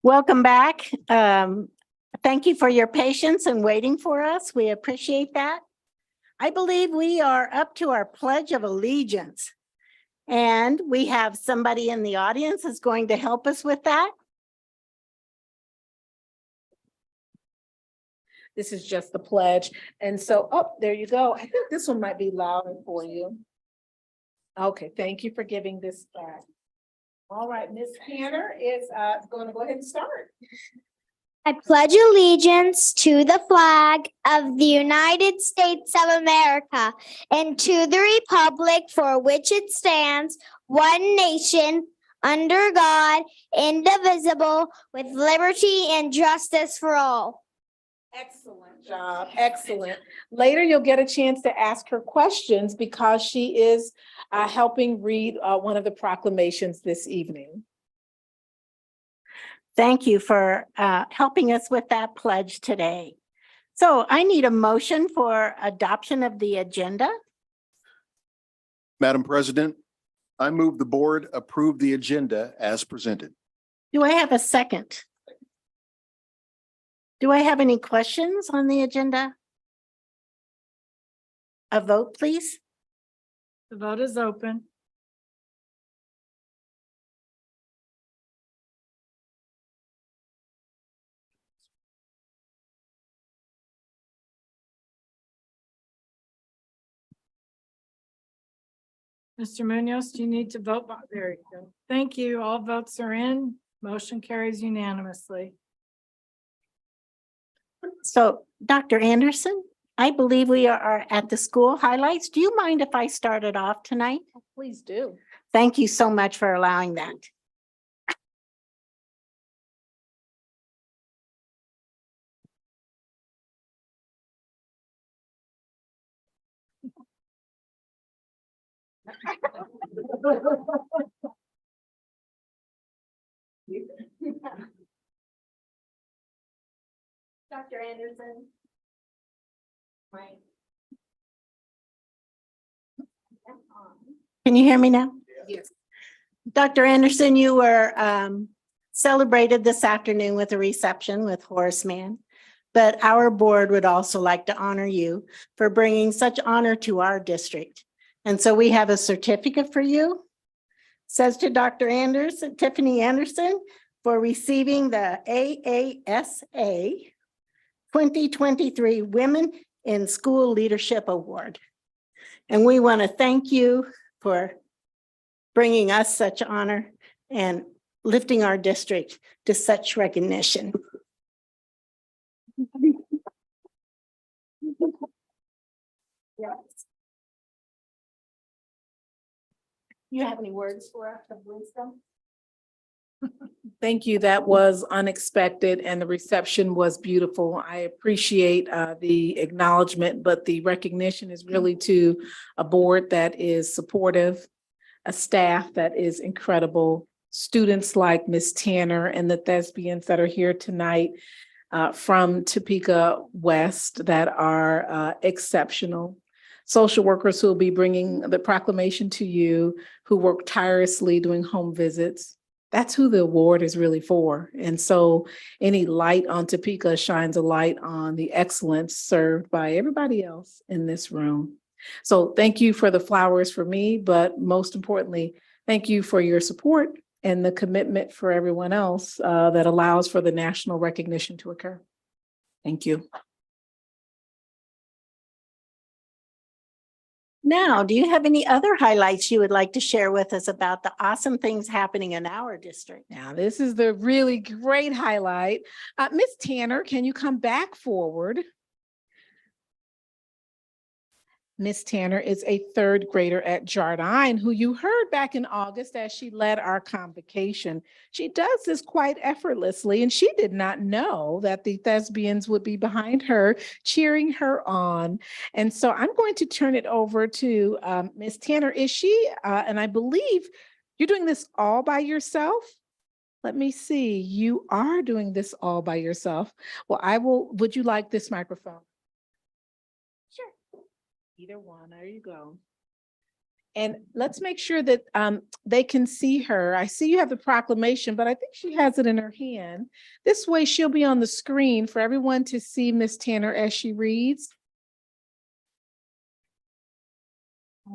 Welcome back. Thank you for your patience and waiting for us. We appreciate that. I believe we are up to our Pledge of Allegiance. And we have somebody in the audience that's going to help us with that. This is just the pledge. And so, oh, there you go. I think this one might be louder for you. Okay, thank you for giving this back. All right, Ms. Tanner is going to go ahead and start. I pledge allegiance to the flag of the United States of America and to the republic for which it stands, one nation, under God, indivisible, with liberty and justice for all. Excellent job, excellent. Later, you'll get a chance to ask her questions because she is helping read one of the proclamations this evening. Thank you for helping us with that pledge today. So I need a motion for adoption of the agenda. Madam President, I move the board approve the agenda as presented. Do I have a second? Do I have any questions on the agenda? A vote, please. The vote is open. Mr. Munoz, do you need to vote? There you go. Thank you. All votes are in. Motion carries unanimously. So Dr. Anderson, I believe we are at the school highlights. Do you mind if I started off tonight? Please do. Thank you so much for allowing that. Dr. Anderson. Can you hear me now? Yes. Dr. Anderson, you were celebrated this afternoon with a reception with Horace Mann, but our board would also like to honor you for bringing such honor to our district. And so we have a certificate for you. Says to Dr. Anderson, Tiffany Anderson, for receiving the AASA 2023 Women in School Leadership Award. And we want to thank you for bringing us such honor and lifting our district to such recognition. Yes. You have any words for us of wisdom? Thank you. That was unexpected and the reception was beautiful. I appreciate the acknowledgement, but the recognition is really to a board that is supportive, a staff that is incredible, students like Ms. Tanner and the thespians that are here tonight from Topeka West that are exceptional. Social workers who will be bringing the proclamation to you, who work tirelessly doing home visits. That's who the award is really for. And so any light on Topeka shines a light on the excellence served by everybody else in this room. So thank you for the flowers for me, but most importantly, thank you for your support and the commitment for everyone else that allows for the national recognition to occur. Thank you. Now, do you have any other highlights you would like to share with us about the awesome things happening in our district? Now, this is the really great highlight. Ms. Tanner, can you come back forward? Ms. Tanner is a third grader at Jardine, who you heard back in August as she led our convocation. She does this quite effortlessly, and she did not know that the thespians would be behind her, cheering her on. And so I'm going to turn it over to Ms. Tanner. Is she, and I believe you're doing this all by yourself? Let me see. You are doing this all by yourself. Well, would you like this microphone? Sure. Either one. There you go. And let's make sure that they can see her. I see you have the proclamation, but I think she has it in her hand. This way she'll be on the screen for everyone to see Miss Tanner as she reads.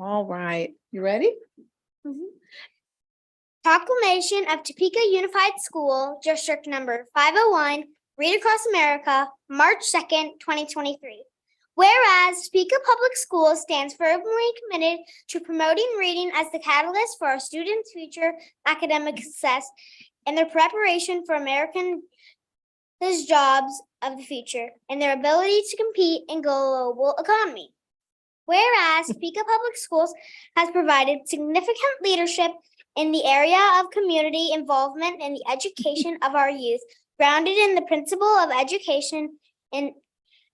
All right, you ready? Proclamation of Topeka Unified School, District Number 501, Read Across America, March 2nd, 2023. Whereas Topeka Public Schools stands firmly committed to promoting reading as the catalyst for our students' future academic success and their preparation for America's jobs of the future and their ability to compete in global economy. Whereas Topeka Public Schools has provided significant leadership in the area of community involvement in the education of our youth, grounded in the principle of education and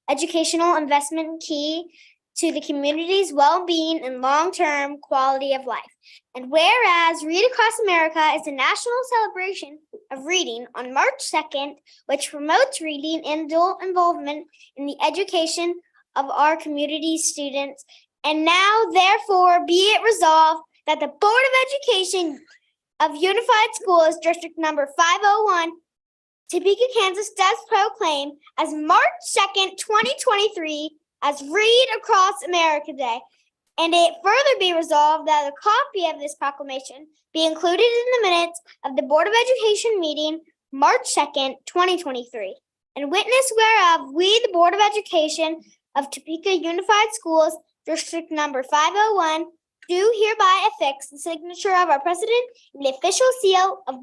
educational investment key to the community's well-being and long-term quality of life. And whereas Read Across America is a national celebration of reading on March 2nd, which promotes reading and adult involvement in the education of our community students. And now therefore be it resolved that the Board of Education of Unified Schools District Number 501, Topeka, Kansas does proclaim as March 2nd, 2023 as Read Across America Day. And it further be resolved that a copy of this proclamation be included in the minutes of the Board of Education meeting March 2nd, 2023. And witness whereof we, the Board of Education of Topeka Unified Schools District Number 501, do hereby affix the signature of our president and the official seal of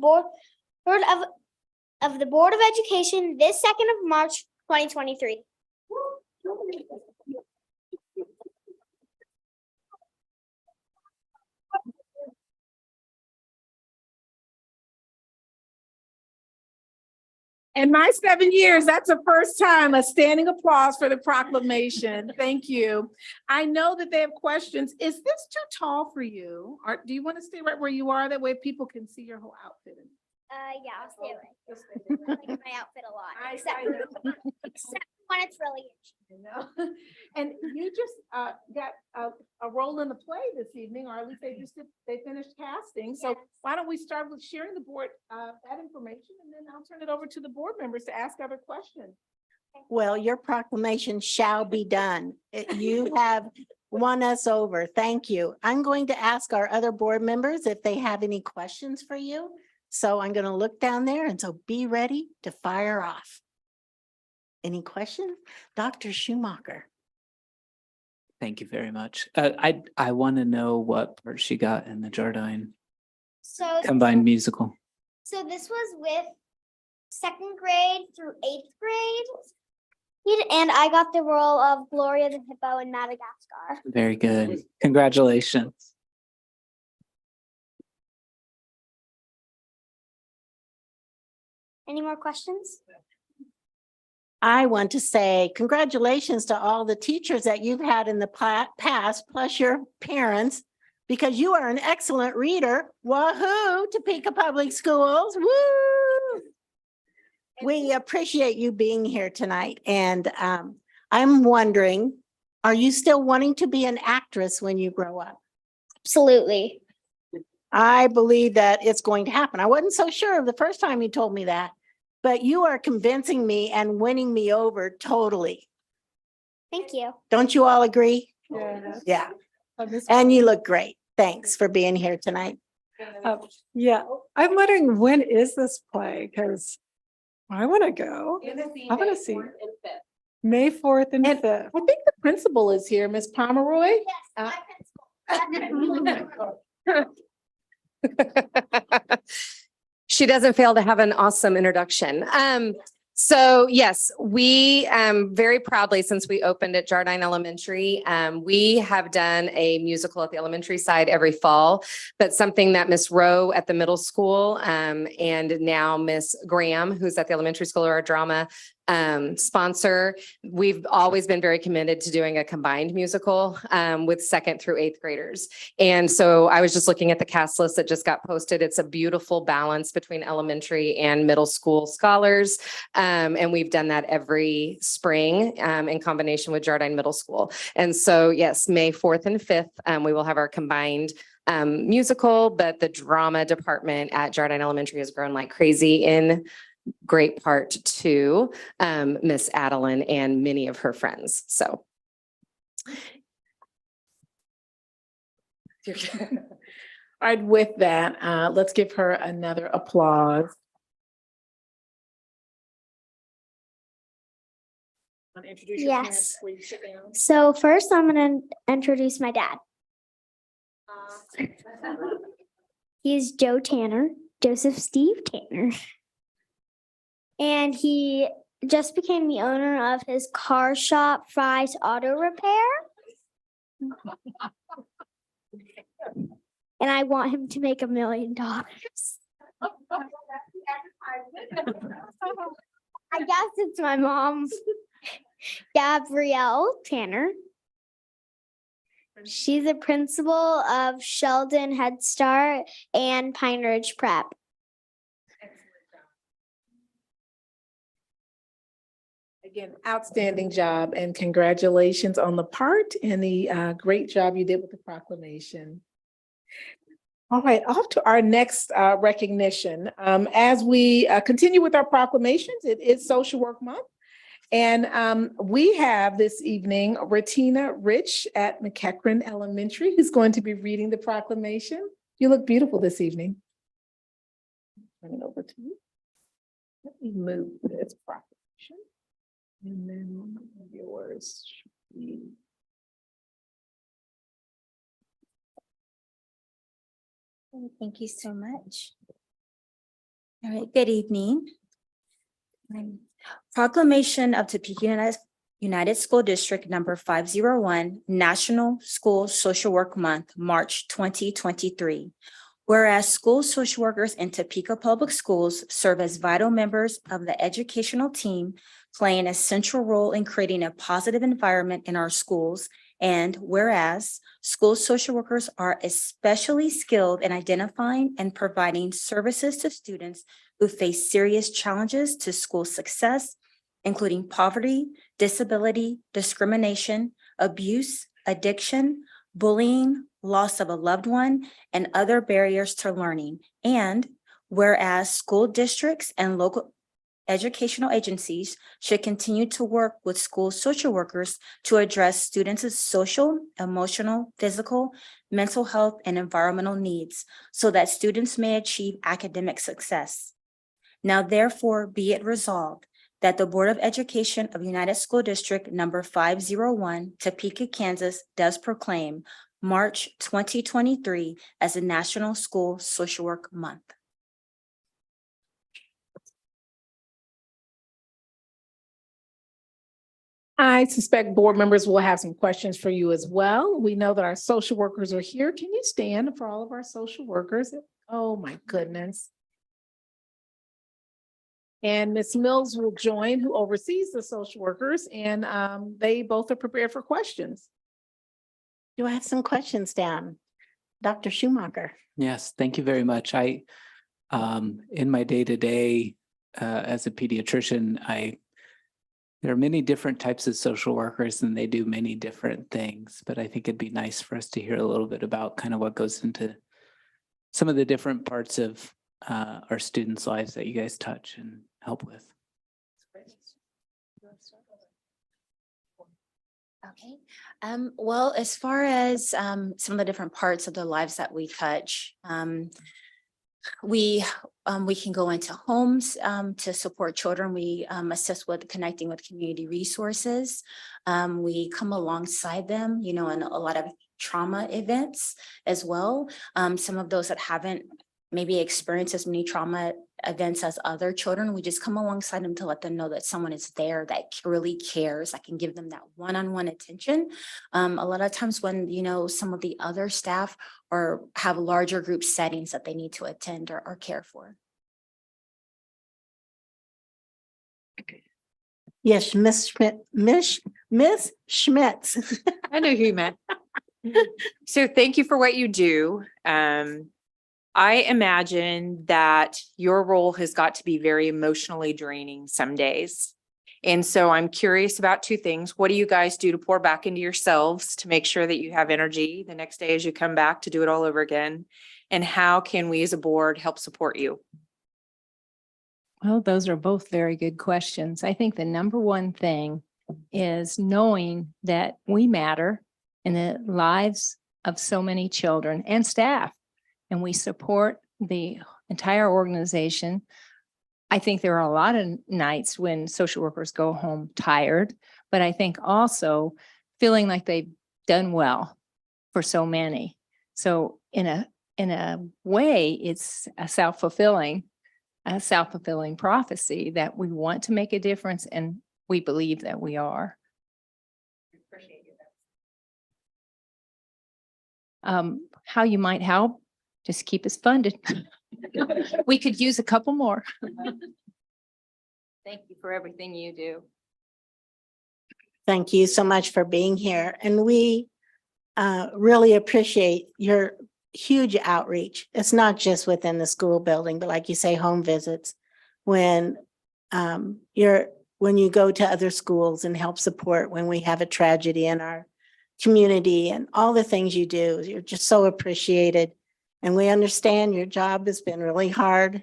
the Board of Education this 2nd of March, 2023. In my 7 years, that's the first time, a standing applause for the proclamation. Thank you. I know that they have questions. Is this too tall for you? Or do you want to stay right where you are? That way people can see your whole outfit. Yeah, I'll stay away. I like my outfit a lot, except when it's really itchy. You know, and you just got a role in the play this evening, or at least they finished casting. So Yes. why don't we start with sharing the board that information, and then I'll turn it over to the board members to ask other questions. Well, your proclamation shall be done. You have won us over. Thank you. I'm going to ask our other board members if they have any questions for you. So I'm going to look down there, and so be ready to fire off. Any questions? Dr. Schumacher. Thank you very much. I want to know what part she got in the Jardine So, combined musical. so this was with 2nd grade through 8th grade. And I got the role of Gloria the Hippo in Madagascar. Very good. Congratulations. Any more questions? I want to say congratulations to all the teachers that you've had in the past, plus your parents, because you are an excellent reader. Wahoo, Topeka Public Schools, woo! We appreciate you being here tonight, and I'm wondering, are you still wanting to be an actress when you grow up? Absolutely. I believe that it's going to happen. I wasn't so sure the first time you told me that, but you are convincing me and winning me over totally. Thank you. Don't you all agree? Yes. Yeah, and you look great. Thanks for being here tonight. Yeah, I'm wondering, when is this play? Because I want to go. I want to see. May 4th and And 5th. I think the principal is here, Ms. Pomeroy. Yes, my principal. She doesn't fail to have an awesome introduction. So yes, we very proudly, since we opened at Jardine Elementary, we have done a musical at the elementary side every fall, but something that Miss Rowe at the middle school and now Miss Graham, who's at the elementary school, our drama sponsor. We've always been very committed to doing a combined musical with second through eighth graders. And so I was just looking at the cast list that just got posted. It's a beautiful balance between elementary and middle school scholars. And we've done that every spring in combination with Jardine Middle School. And so, yes, May 4th and 5th, we will have our combined musical, but the drama department at Jardine Elementary has grown like crazy in great part to Miss Adeline and many of her friends. So. All right, with that, let's give her another applause. Want to introduce your parents Yes. before you sit down? So first, I'm going to introduce my dad. He's Joe Tanner, Joseph Steve Tanner. And he just became the owner of his car shop, Fry's Auto Repair. And I want him to make $1 million. I guess it's my mom, Gabrielle Tanner. She's a principal of Sheldon Head Start and Pine Ridge Prep. Again, outstanding job and congratulations on the part and the great job you did with the proclamation. All right, off to our next recognition. As we continue with our proclamations, it is Social Work Month. And we have this evening Retina Rich at McEachran Elementary, who's going to be reading the proclamation. You look beautiful this evening. Turn it over to you. Let me move this proclamation. And then yours should be. Thank you so much. All right, good evening. Proclamation of Topeka United School District number 501, National School Social Work Month, March 2023. Whereas school social workers in Topeka Public Schools serve as vital members of the educational team, playing a central role in creating a positive environment in our schools. And whereas school social workers are especially skilled in identifying and providing services to students who face serious challenges to school success, including poverty, disability, discrimination, abuse, addiction, bullying, loss of a loved one, and other barriers to learning. And whereas school districts and local educational agencies should continue to work with school social workers to address students' social, emotional, physical, mental health, and environmental needs so that students may achieve academic success. Now, therefore, be it resolved that the Board of Education of United School District number 501, Topeka, Kansas, does proclaim March 2023 as a National School Social Work Month. I suspect board members will have some questions for you as well. We know that our social workers are here. Can you stand for all of our social workers? Oh, my goodness. And Ms. Mills will join, who oversees the social workers, and they both are prepared for questions. Do I have some questions down? Dr. Schumacher. Yes, thank you very much. I, in my day-to-day, as a pediatrician, there are many different types of social workers and they do many different things, but I think it'd be nice for us to hear a little bit about kind of what goes into some of the different parts of our students' lives that you guys touch and help with. Okay. Well, as far as some of the different parts of the lives that we touch, we can go into homes to support children. We assist with connecting with community resources. We come alongside them, in a lot of trauma events as well. Some of those that haven't maybe experienced as many trauma events as other children, we just come alongside them to let them know that someone is there that really cares, that can give them that one-on-one attention. A lot of times when, some of the other staff or have larger group settings that they need to attend or care for. Yes, Miss Schmidt, Miss Schmitz. I know who you meant. So thank you for what you do. I imagine that your role has got to be very emotionally draining some days. And so I'm curious about two things. What do you guys do to pour back into yourselves to make sure that you have energy the next day as you come back to do it all over again? And how can we as a board help support you? Well, those are both very good questions. I think the number one thing is knowing that we matter in the lives of so many children and staff, and we support the entire organization. I think there are a lot of nights when social workers go home tired, but I think also feeling like they've done well for so many. So in a way, it's a self-fulfilling prophecy that we want to make a difference, and we believe that we are. How you might help, just keep us funded. We could use a couple more. Thank you for everything you do. Thank you so much for being here. And we really appreciate your huge outreach. It's not just within the school building, but like you say, home visits. When you go to other schools and help support when we have a tragedy in our community and all the things you do, you're just so appreciated. And we understand your job has been really hard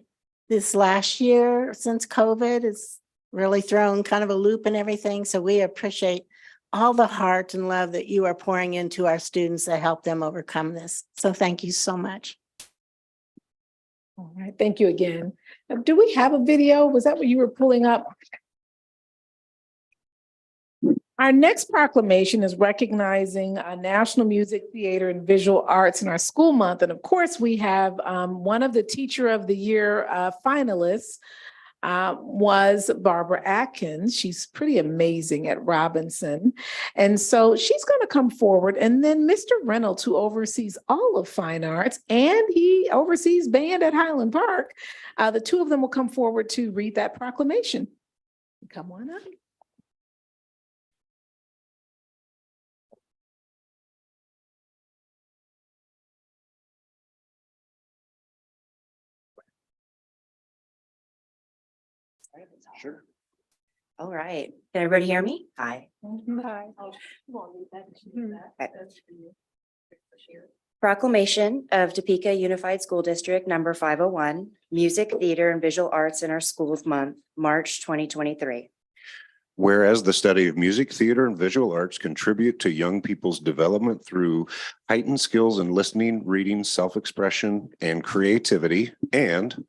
this last year since COVID. It's really thrown kind of a loop and everything. So we appreciate all the heart and love that you are pouring into our students to help them overcome this. So thank you so much. All right, thank you again. Do we have a video? Was that what you were pulling up? Our next proclamation is recognizing National Music, Theater, and Visual Arts in our school month. And of course, we have one of the Teacher of the Year finalists was Barbara Atkins. She's pretty amazing at Robinson. And so she's going to come forward. And then Mr. Reynolds, who oversees all of fine arts, and he oversees band at Highland Park. The two of them will come forward to read that proclamation. Come on up. Sure. All right. Can everybody hear me? Hi. Hi. Proclamation of Topeka Unified School District number 501, Music, Theater, and Visual Arts in Our Schools Month, March 2023. Whereas the study of music, theater, and visual arts contribute to young people's development through heightened skills in listening, reading, self-expression, and creativity, and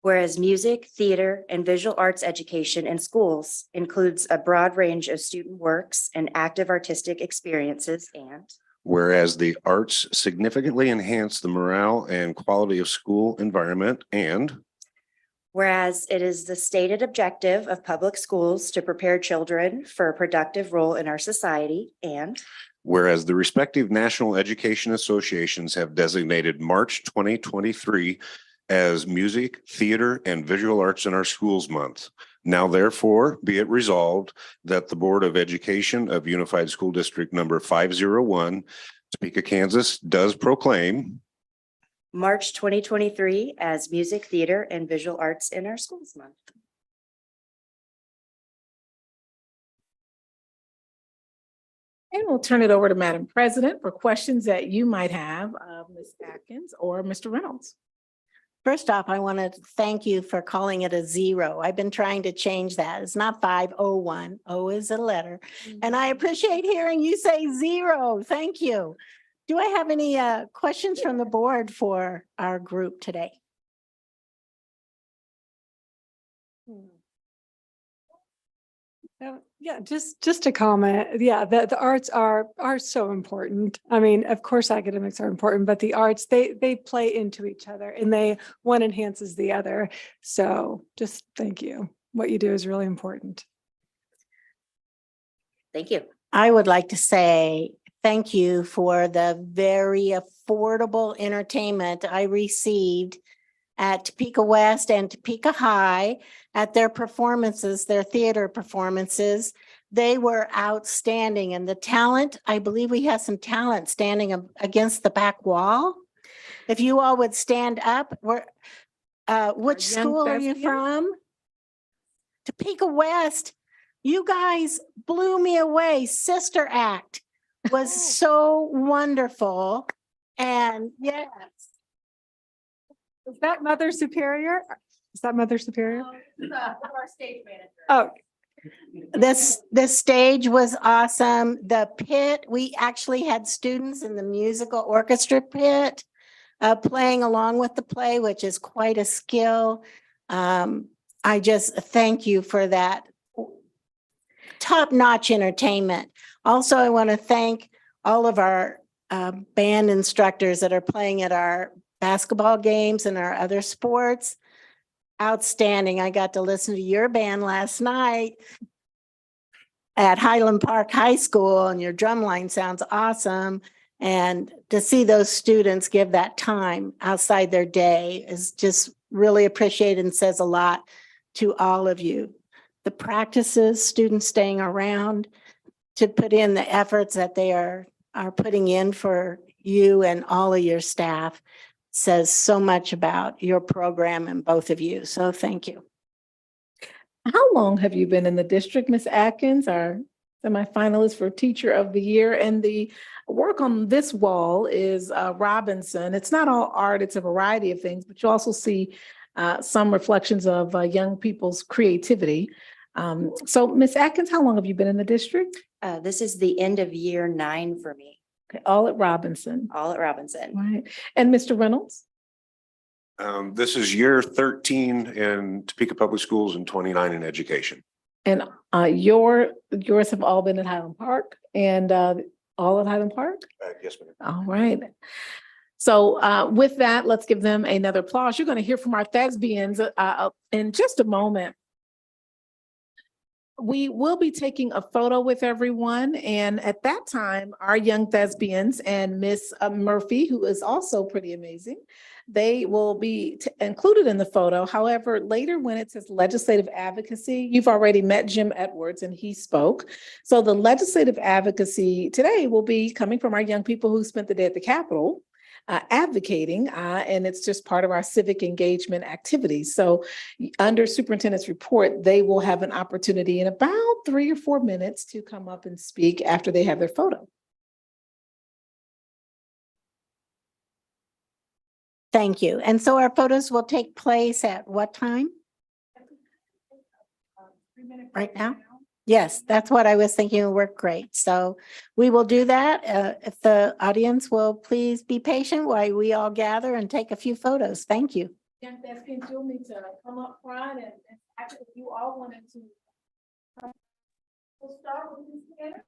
whereas music, theater, and visual arts education in schools includes a broad range of student works and active artistic experiences, and whereas the arts significantly enhance the morale and quality of school environment, and whereas it is the stated objective of public schools to prepare children for a productive role in our society, and whereas the respective national education associations have designated March 2023 as Music, Theater, and Visual Arts in Our Schools Month. Now therefore be it resolved that the Board of Education of Unified School District number 501, Topeka, Kansas, does proclaim March 2023 as Music, Theater, and Visual Arts in Our Schools Month. And we'll turn it over to Madam President for questions that you might have of Ms. Atkins or Mr. Reynolds. First off, I want to thank you for calling it a 0. I've been trying to change that. It's not 501. O is a letter. And I appreciate hearing you say 0. Thank you. Do I have any questions from the board for our group today? Yeah, just a comment. Yeah, the arts are so important. I mean, of course, academics are important, but the arts, they play into each other and one enhances the other. So just thank you. What you do is really important. Thank you. I would like to say thank you for the very affordable entertainment I received at Topeka West and Topeka High at their performances, their theater performances. They were outstanding, and the talent, I believe we have some talent standing against the back wall. If you all would stand up, which young school are you thespians? from? Topeka West. You guys blew me away. Sister Act was so wonderful. And yes, Is that Mother Superior? Is that Mother Superior? Oh, the stage was awesome. The pit, we actually had students in the musical orchestra pit playing along with the play, which is quite a skill. I just thank you for that top-notch entertainment. Also, I want to thank all of our band instructors that are playing at our basketball games and our other sports. Outstanding. I got to listen to your band last night at Highland Park High School, and your drum line sounds awesome. And to see those students give that time outside their day is just really appreciated and says a lot to all of you. The practices, students staying around to put in the efforts that they are putting in for you and all of your staff says so much about your program and both of you. So thank you. How long have you been in the district, Ms. Atkins? Our semifinalist for Teacher of the Year, and the work on this wall is Robinson. It's not all art, it's a variety of things, but you also see some reflections of young people's creativity. So Ms. Atkins, how long have you been in the district? This is the end of year 9 for me, Okay, all at Robinson. all at Robinson. Right. And Mr. Reynolds? This is year 13 in Topeka Public Schools and 29 in education. And yours have all been at Highland Park and all at Highland Park? Yes, ma'am. All right. So with that, let's give them another applause. You're going to hear from our thespians in just a moment. We will be taking a photo with everyone. And at that time, our young thespians and Miss Murphy, who is also pretty amazing, they will be included in the photo. However, later when it says legislative advocacy, you've already met Jim Edwards and he spoke. So the legislative advocacy today will be coming from our young people who spent the day at the Capitol advocating, and it's just part of our civic engagement activities. So under superintendent's report, they will have an opportunity in about 3 or 4 minutes to come up and speak after they have their photo. Thank you. And so our photos will take place at what time? Right now? Yes, that's what I was thinking would work great. So we will do that. If the audience will please be patient while we all gather and take a few photos. Thank you. Young thespians, you'll need to come up front, and actually if you all wanted to. We'll start with this together.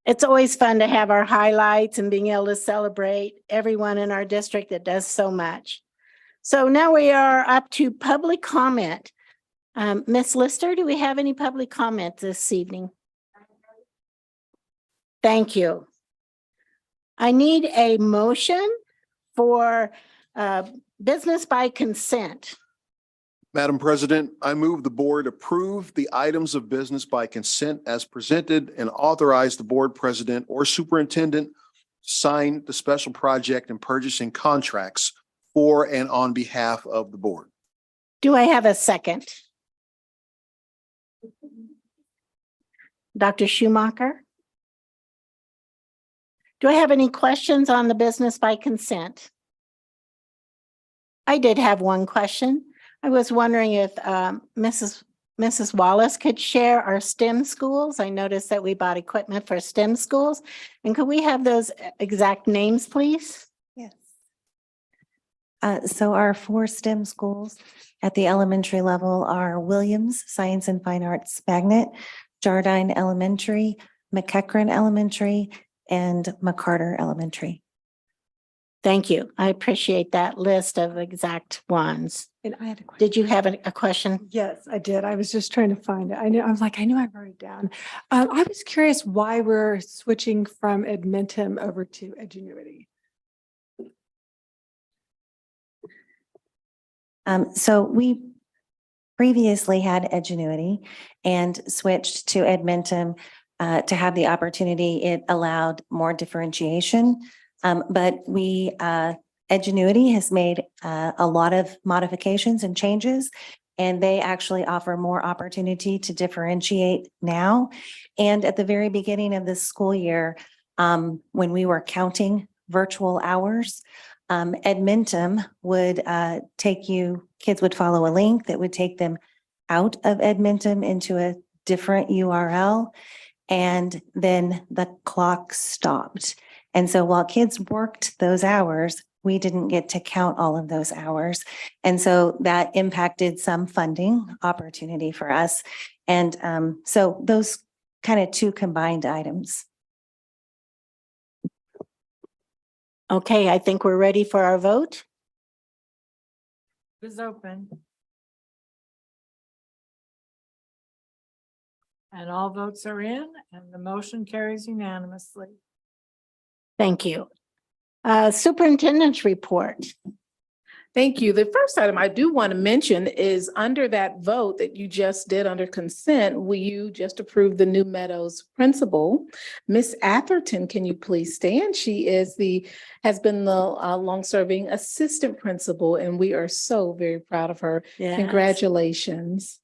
It's always fun to have our highlights and being able to celebrate everyone in our district that does so much. So now we are up to public comment. Ms. Lister, do we have any public comment this evening? Thank you. I need a motion for business by consent. Madam President, I move the board approve the items of business by consent as presented and authorize the board president or superintendent to sign the special project and purchasing contracts for and on behalf of the board. Do I have a second? Dr. Schumacher? Do I have any questions on the business by consent? I did have one question. I was wondering if Mrs. Wallace could share our STEM schools. I noticed that we bought equipment for STEM schools. And could we have those exact names, please? Yes. So our 4 STEM schools at the elementary level are Williams Science and Fine Arts Magnet, Jardine Elementary, McEachran Elementary, and McCarter Elementary. Thank you. I appreciate that list of exact ones. And I had a question. Did you have a question? Yes, I did. I was just trying to find it. I knew I wrote it down. I was curious why we're switching from Edmentum over to Edgenuity. So we previously had Edgenuity and switched to Edmentum to have the opportunity. It allowed more differentiation. But Edgenuity has made a lot of modifications and changes, and they actually offer more opportunity to differentiate now. And at the very beginning of this school year, when we were counting virtual hours, Edmentum would kids would follow a link that would take them out of Edmentum into a different URL, and then the clock stopped. And so while kids worked those hours, we didn't get to count all of those hours. And so that impacted some funding opportunity for us. And so those kind of 2 combined items. Okay, I think we're ready for our vote. It is open. And all votes are in, and the motion carries unanimously. Thank you. Superintendent's report. Thank you. The first item I do want to mention is under that vote that you just did under consent, you just approved the New Meadows principal. Miss Atherton, can you please stand? She has been the long-serving assistant principal, and we are so very proud of her. Yes. Congratulations.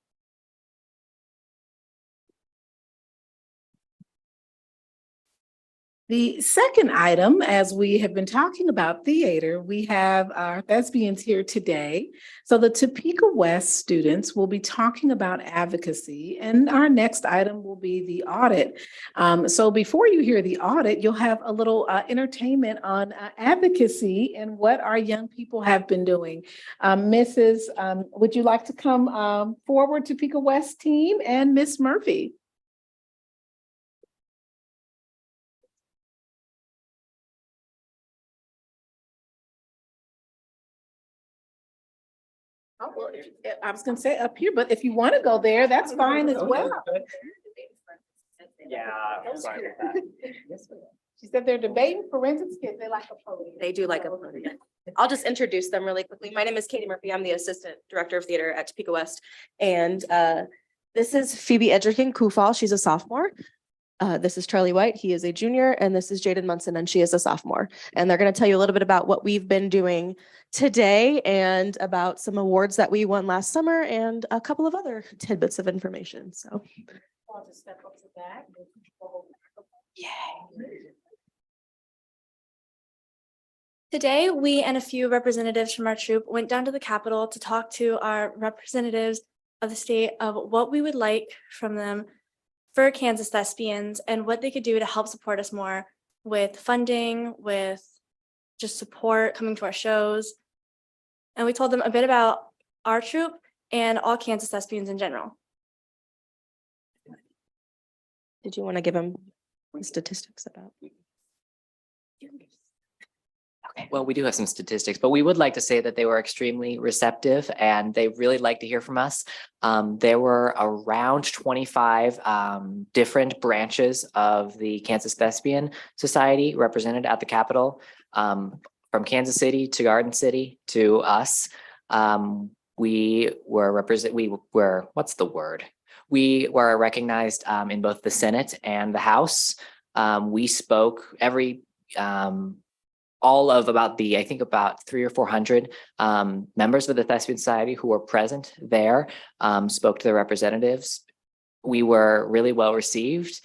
The second item, as we have been talking about theater, we have our thespians here today. So the Topeka West students will be talking about advocacy, and our next item will be the audit. So before you hear the audit, you'll have a little entertainment on advocacy and what our young people have been doing. Mrs., would you like to come forward, Topeka West team, and Miss Murphy? Oh, well, I was gonna say up here, but if you want to go there, that's fine as well. Yeah, I'm fine with that. She said they're debating forensics kids. They like a podium. They do like a podium. I'll just introduce them really quickly. My name is Katie Murphy. I'm the Assistant Director of Theater at Topeka West. And this is Phoebe Edgerkin Kufal. She's a sophomore. This is Charlie White. He is a junior. And this is Jaden Munson, and she is a sophomore. And they're going to tell you a little bit about what we've been doing today and about some awards that we won last summer and a couple of other tidbits of information. So. I'll just step up to that. Today, we and a few representatives from our troop went down to the Capitol to talk to our representatives of the state of what we would like from them for Kansas thespians and what they could do to help support us more with funding, with just support coming to our shows. And we told them a bit about our troop and all Kansas thespians in general. Did you want to give them Statistics about. Well, we do have some statistics, but we would like to say that they were extremely receptive and they really like to hear from us. There were around 25 different branches of the Kansas Thespian Society represented at the Capitol, from Kansas City to Garden City to us. We were recognized in both the Senate and the House. We spoke all of about 300 or 400 members of the Thespian Society who were present there, spoke to the representatives. We were really well received.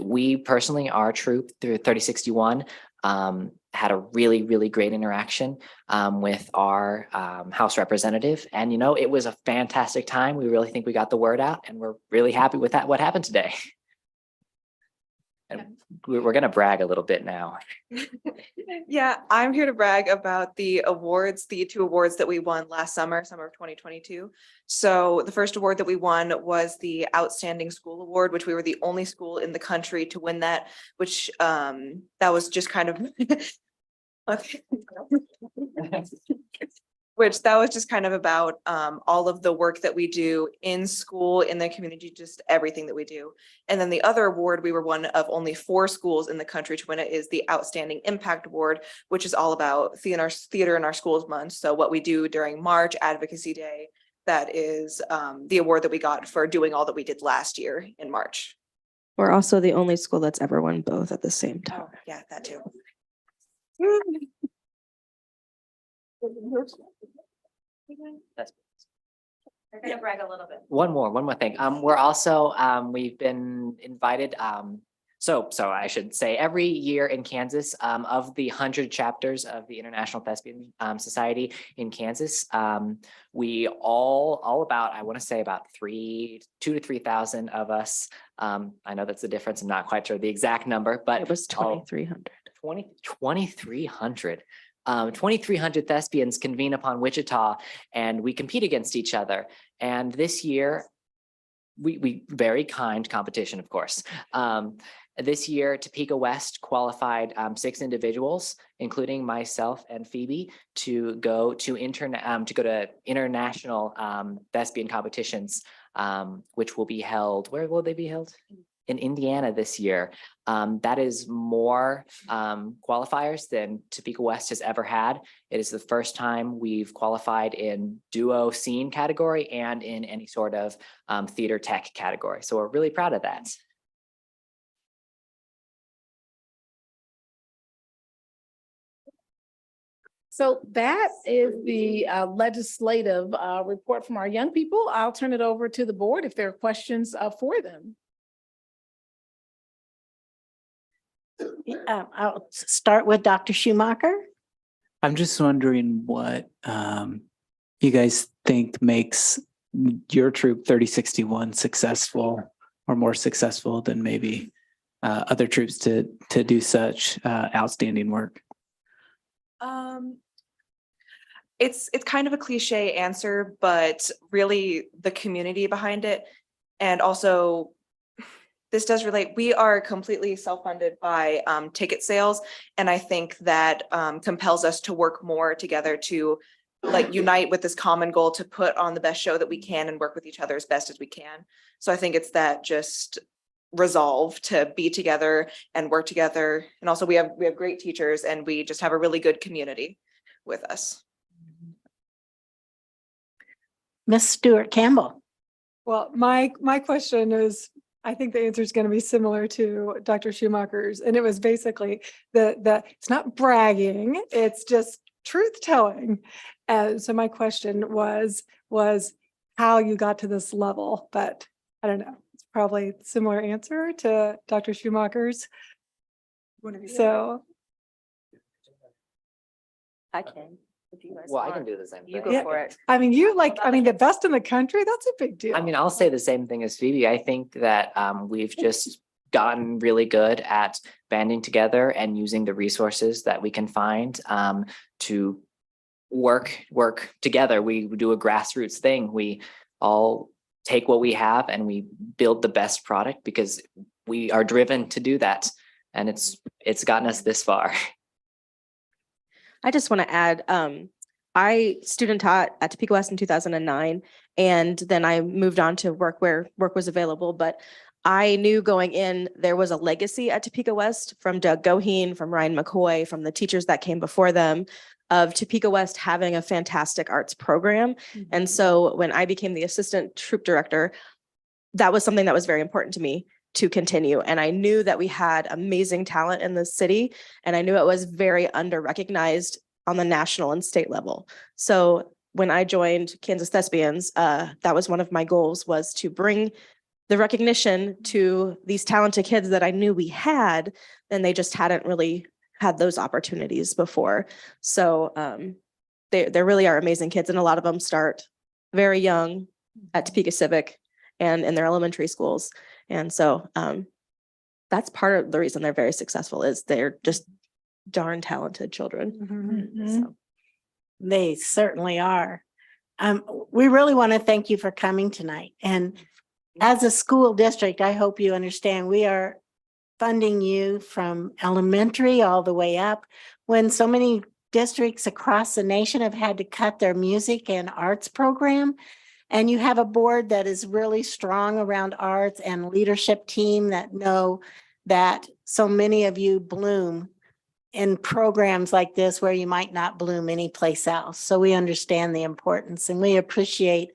We personally, our troop through 3061, had a really, really great interaction with our House representative. And, it was a fantastic time. We really think we got the word out and we're really happy with what happened today. And we're going to brag a little bit now. Yeah, I'm here to brag about the awards, the 2 awards that we won last summer of 2022. So the first award that we won was the Outstanding School Award, which we were the only school in the country to win that, which that was just kind of about all of the work that we do in school, in the community, just everything that we do. And then the other award, we were one of only 4 schools in the country to win it, is the Outstanding Impact Award, which is all about theater in our schools month. So what we do during March, Advocacy Day, that is the award that we got for doing all that we did last year in March. We're also the only school that's ever won both at the same time. Oh, yeah, that too. We're gonna brag a little bit. One more thing. We're also, we've been invited, so I should say every year in Kansas, of the 100 chapters of the International Thespian Society in Kansas, we all about, I want to say about 2,000 to 3,000 of us. I know that's the difference. I'm not quite sure the exact number, but It was 2,300. 2,300. 2,300 thespians convene upon Wichita and we compete against each other. And this year, we very kind competition, of course. This year, Topeka West qualified 6 individuals, including myself and Phoebe, to go to international thespian competitions, which will be held. Where will they be held? In Indiana this year. That is more qualifiers than Topeka West has ever had. It is the first time we've qualified in duo scene category and in any sort of theater tech category. So we're really proud of that. So that is the legislative report from our young people. I'll turn it over to the board if there are questions for them. I'll start with Dr. Schumacher. I'm just wondering what you guys think makes your troop 3061 successful or more successful than maybe other troops to do such outstanding work. It's kind of a cliche answer, but really the community behind it. And also, this does relate. We are completely self-funded by ticket sales. And I think that compels us to work more together to unite with this common goal to put on the best show that we can and work with each other as best as we can. So I think it's that just resolve to be together and work together. And also we have great teachers and we just have a really good community with us. Miss Stewart Campbell. Well, my question is, I think the answer is going to be similar to Dr. Schumacher's. And it was basically it's not bragging, it's just truth telling. And so my question was how you got to this level, but I don't know. It's probably a similar answer to Dr. Schumacher's. So I can. If you guys Well, I want. can do the same You thing. go for it. I mean, the best in the country, that's a big deal. I mean, I'll say the same thing as Phoebe. I think that we've just gotten really good at banding together and using the resources that we can find to work together. We do a grassroots thing. We all take what we have and we build the best product because we are driven to do that. And it's gotten us this far. I just want to add, I student taught at Topeka West in 2009, and then I moved on to work where work was available. But I knew going in, there was a legacy at Topeka West from Doug Goheen, from Ryan McCoy, from the teachers that came before them, of Topeka West having a fantastic arts program. And so when I became the assistant troop director, that was something that was very important to me to continue. And I knew that we had amazing talent in the city, and I knew it was very under-recognized on the national and state level. So when I joined Kansas Thespians, that was one of my goals, was to bring the recognition to these talented kids that I knew we had, and they just hadn't really had those opportunities before. So they really are amazing kids, and a lot of them start very young at Topeka Civic and in their elementary schools. And so that's part of the reason they're very successful, is they're just darn talented children. So. They certainly are. We really want to thank you for coming tonight. And as a school district, I hope you understand, we are funding you from elementary all the way up. When so many districts across the nation have had to cut their music and arts program, and you have a board that is really strong around arts and leadership team that know that so many of you bloom in programs like this where you might not bloom anyplace else. So we understand the importance, and we appreciate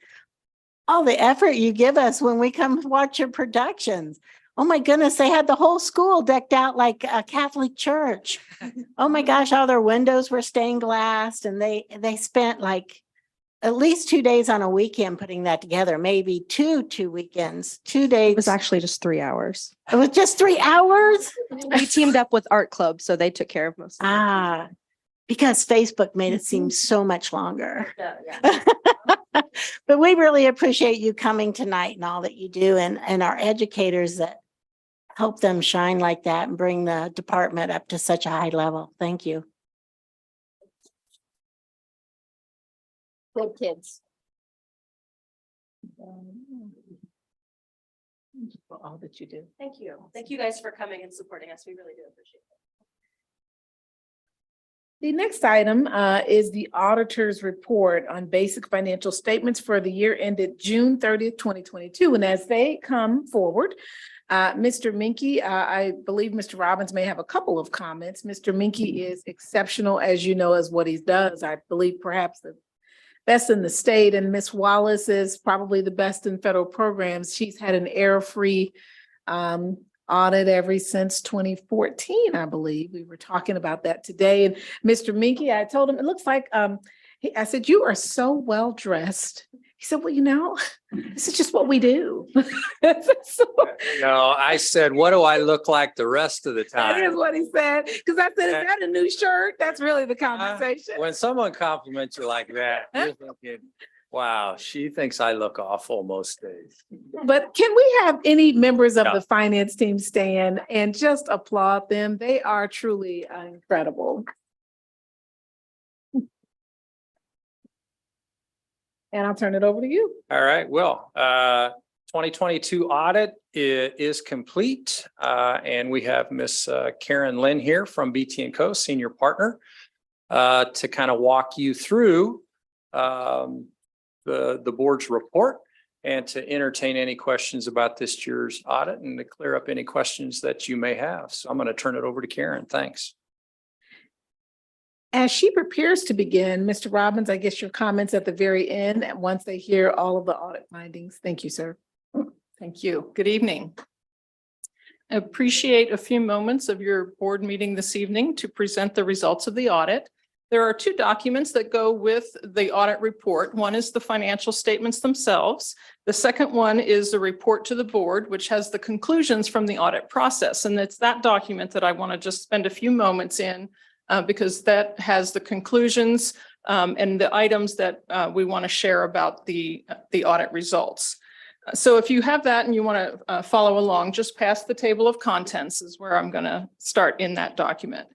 all the effort you give us when we come watch your productions. Oh my goodness, they had the whole school decked out like a Catholic church. Oh my gosh, all their windows were stained glass, and they spent like at least 2 days on a weekend putting that together, maybe two weekends, 2 days. It was actually just 3 hours. It was just 3 hours? We teamed up with Art Club, so they took care of most of it. Because Facebook made it seem so much longer. But we really appreciate you coming tonight and all that you do, and our educators that help them shine like that and bring the department up to such a high level. Thank you. Good kids. For all that you do. Thank you. Thank you guys for coming and supporting us. We really do appreciate it. The next item is the auditor's report on basic financial statements for the year ended June 30th, 2022. And as they come forward, Mr. Minke, I believe Mr. Robbins may have a couple of comments. Mr. Minke is exceptional, as you know, as what he does. I believe perhaps the best in the state, and Ms. Wallace is probably the best in federal programs. She's had an error-free audit ever since 2014, I believe. We were talking about that today. And Mr. Minke, I told him, it looks like, I said, you are so well dressed. He said, well, you know, this is just what we do. No, I said, what do I look like the rest of the That is time? what he said. Because I said, is that a new shirt? That's really the conversation. When someone compliments you like that, you're thinking, wow, she thinks I look awful most days. But can we have any members of Yeah. the finance team stand and just applaud them? They are truly incredible. And I'll turn it over to you. All right, well, 2022 audit is complete. And we have Miss Karen Lynn here from BT & Co, senior partner, to kind of walk you through the board's report and to entertain any questions about this year's audit and to clear up any questions that you may have. So I'm going to turn it over to Karen. Thanks. As she prepares to begin, Mr. Robbins, I guess your comments at the very end, and once they hear all of the audit findings. Thank you, sir. Thank you. Good evening. I appreciate a few moments of your board meeting this evening to present the results of the audit. There are two documents that go with the audit report. One is the financial statements themselves. The second one is the report to the board, which has the conclusions from the audit process. And it's that document that I want to just spend a few moments in because that has the conclusions and the items that we want to share about the audit results. So if you have that and you want to follow along, just past the table of contents is where I'm going to start in that document.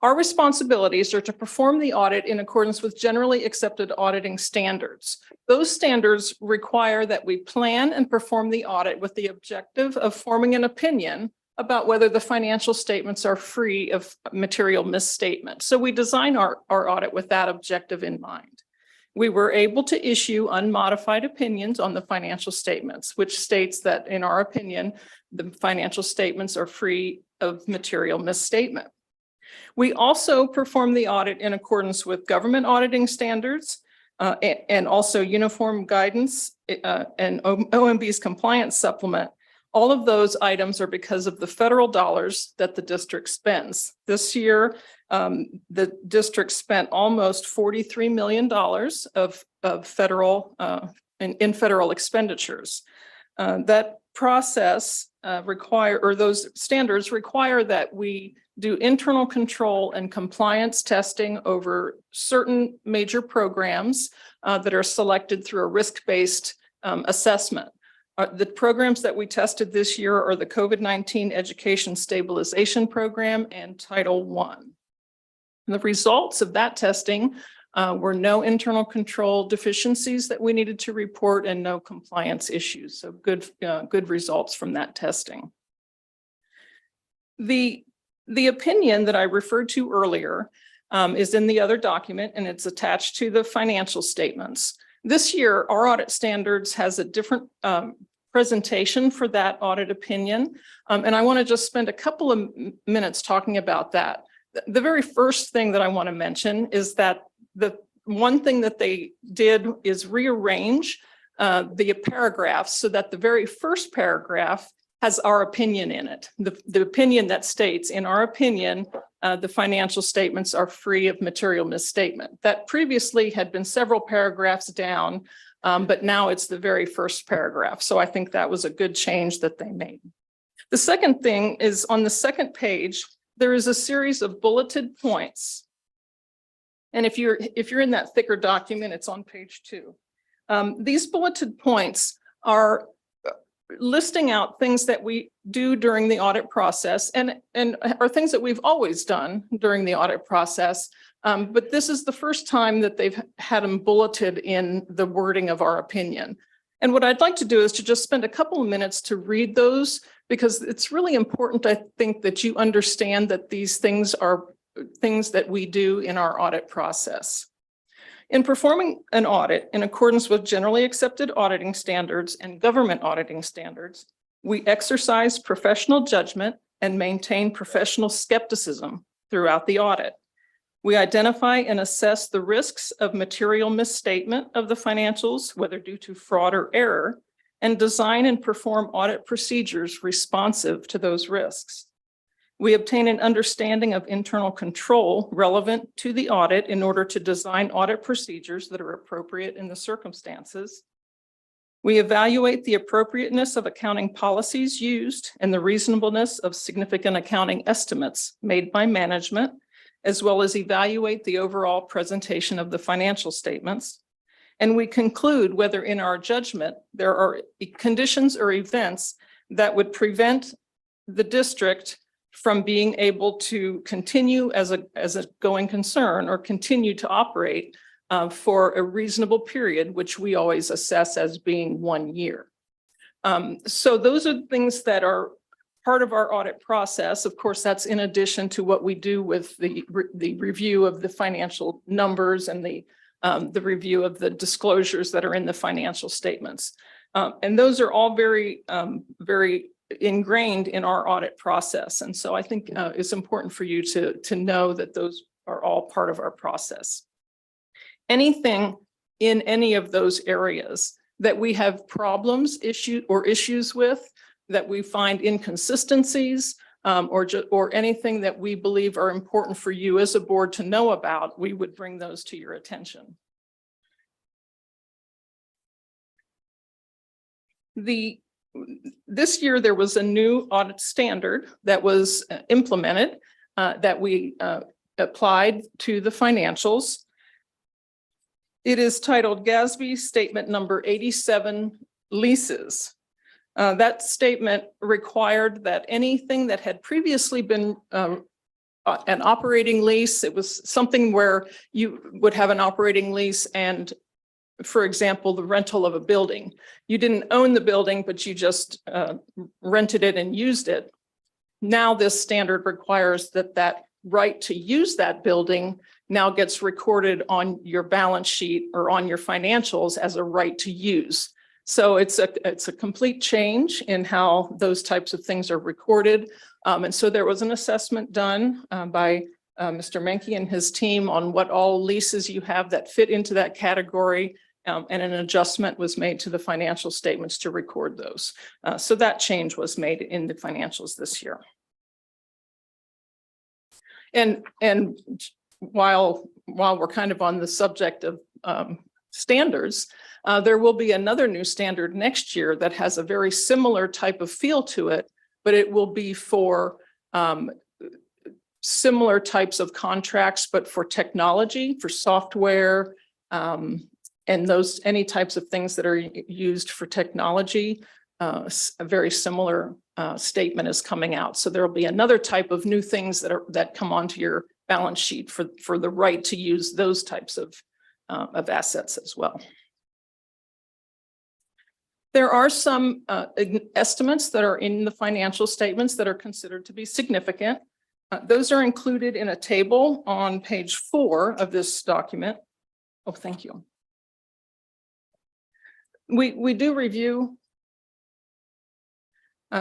Our responsibilities are to perform the audit in accordance with generally accepted auditing standards. Those standards require that we plan and perform the audit with the objective of forming an opinion about whether the financial statements are free of material misstatement. So we design our audit with that objective in mind. We were able to issue unmodified opinions on the financial statements, which states that in our opinion, the financial statements are free of material misstatement. We also perform the audit in accordance with government auditing standards and also uniform guidance and OMB's compliance supplement. All of those items are because of the federal dollars that the district spends. This year, the district spent almost $43 million of federal in federal expenditures. That process those standards require that we do internal control and compliance testing over certain major programs that are selected through a risk-based assessment. The programs that we tested this year are the COVID-19 Education Stabilization Program and Title I. The results of that testing were no internal control deficiencies that we needed to report and no compliance issues. So good results from that testing. The opinion that I referred to earlier is in the other document, and it's attached to the financial statements. This year, our audit standards has a different presentation for that audit opinion. And I want to just spend a couple of minutes talking about that. The very first thing that I want to mention is that the one thing that they did is rearrange the paragraphs so that the very first paragraph has our opinion in it. The opinion that states, in our opinion, the financial statements are free of material misstatement. That previously had been several paragraphs down, but now it's the very first paragraph. So I think that was a good change that they made. The second thing is on the second page, there is a series of bulleted points. And if you're in that thicker document, it's on page 2. These bulleted points are listing out things that we do during the audit process and are things that we've always done during the audit process. But this is the first time that they've had them bulleted in the wording of our opinion. And what I'd like to do is to just spend a couple of minutes to read those, because it's really important, I think, that you understand that these things are things that we do in our audit process. In performing an audit in accordance with generally accepted auditing standards and government auditing standards, we exercise professional judgment and maintain professional skepticism throughout the audit. We identify and assess the risks of material misstatement of the financials, whether due to fraud or error, and design and perform audit procedures responsive to those risks. We obtain an understanding of internal control relevant to the audit in order to design audit procedures that are appropriate in the circumstances. We evaluate the appropriateness of accounting policies used and the reasonableness of significant accounting estimates made by management, as well as evaluate the overall presentation of the financial statements. And we conclude whether in our judgment there are conditions or events that would prevent the district from being able to continue as a going concern or continue to operate for a reasonable period, which we always assess as being 1 year. So those are things that are part of our audit process. Of course, that's in addition to what we do with the review of the financial numbers and the review of the disclosures that are in the financial statements. And those are all very ingrained in our audit process. And so I think it's important for you to know that those are all part of our process. Anything in any of those areas that we have problems, issues with, that we find inconsistencies, or anything that we believe are important for you as a board to know about, we would bring those to your attention. This year, there was a new audit standard that was implemented that we applied to the financials. It is titled GASB Statement Number 87 Leases. That statement required that anything that had previously been an operating lease, it was something where you would have an operating lease and, for example, the rental of a building. You didn't own the building, but you just rented it and used it. Now this standard requires that that right to use that building now gets recorded on your balance sheet or on your financials as a right to use. So it's a complete change in how those types of things are recorded. And so there was an assessment done by Mr. Menke and his team on what all leases you have that fit into that category. And an adjustment was made to the financial statements to record those. So that change was made in the financials this year. And while we're kind of on the subject of standards, there will be another new standard next year that has a very similar type of feel to it, but it will be for similar types of contracts, but for technology, for software, and any types of things that are used for technology. A very similar statement is coming out. So there will be another type of new things that come onto your balance sheet for the right to use those types of assets as well. There are some estimates that are in the financial statements that are considered to be significant. Those are included in a table on page 4 of this document. Oh, thank you. We do review.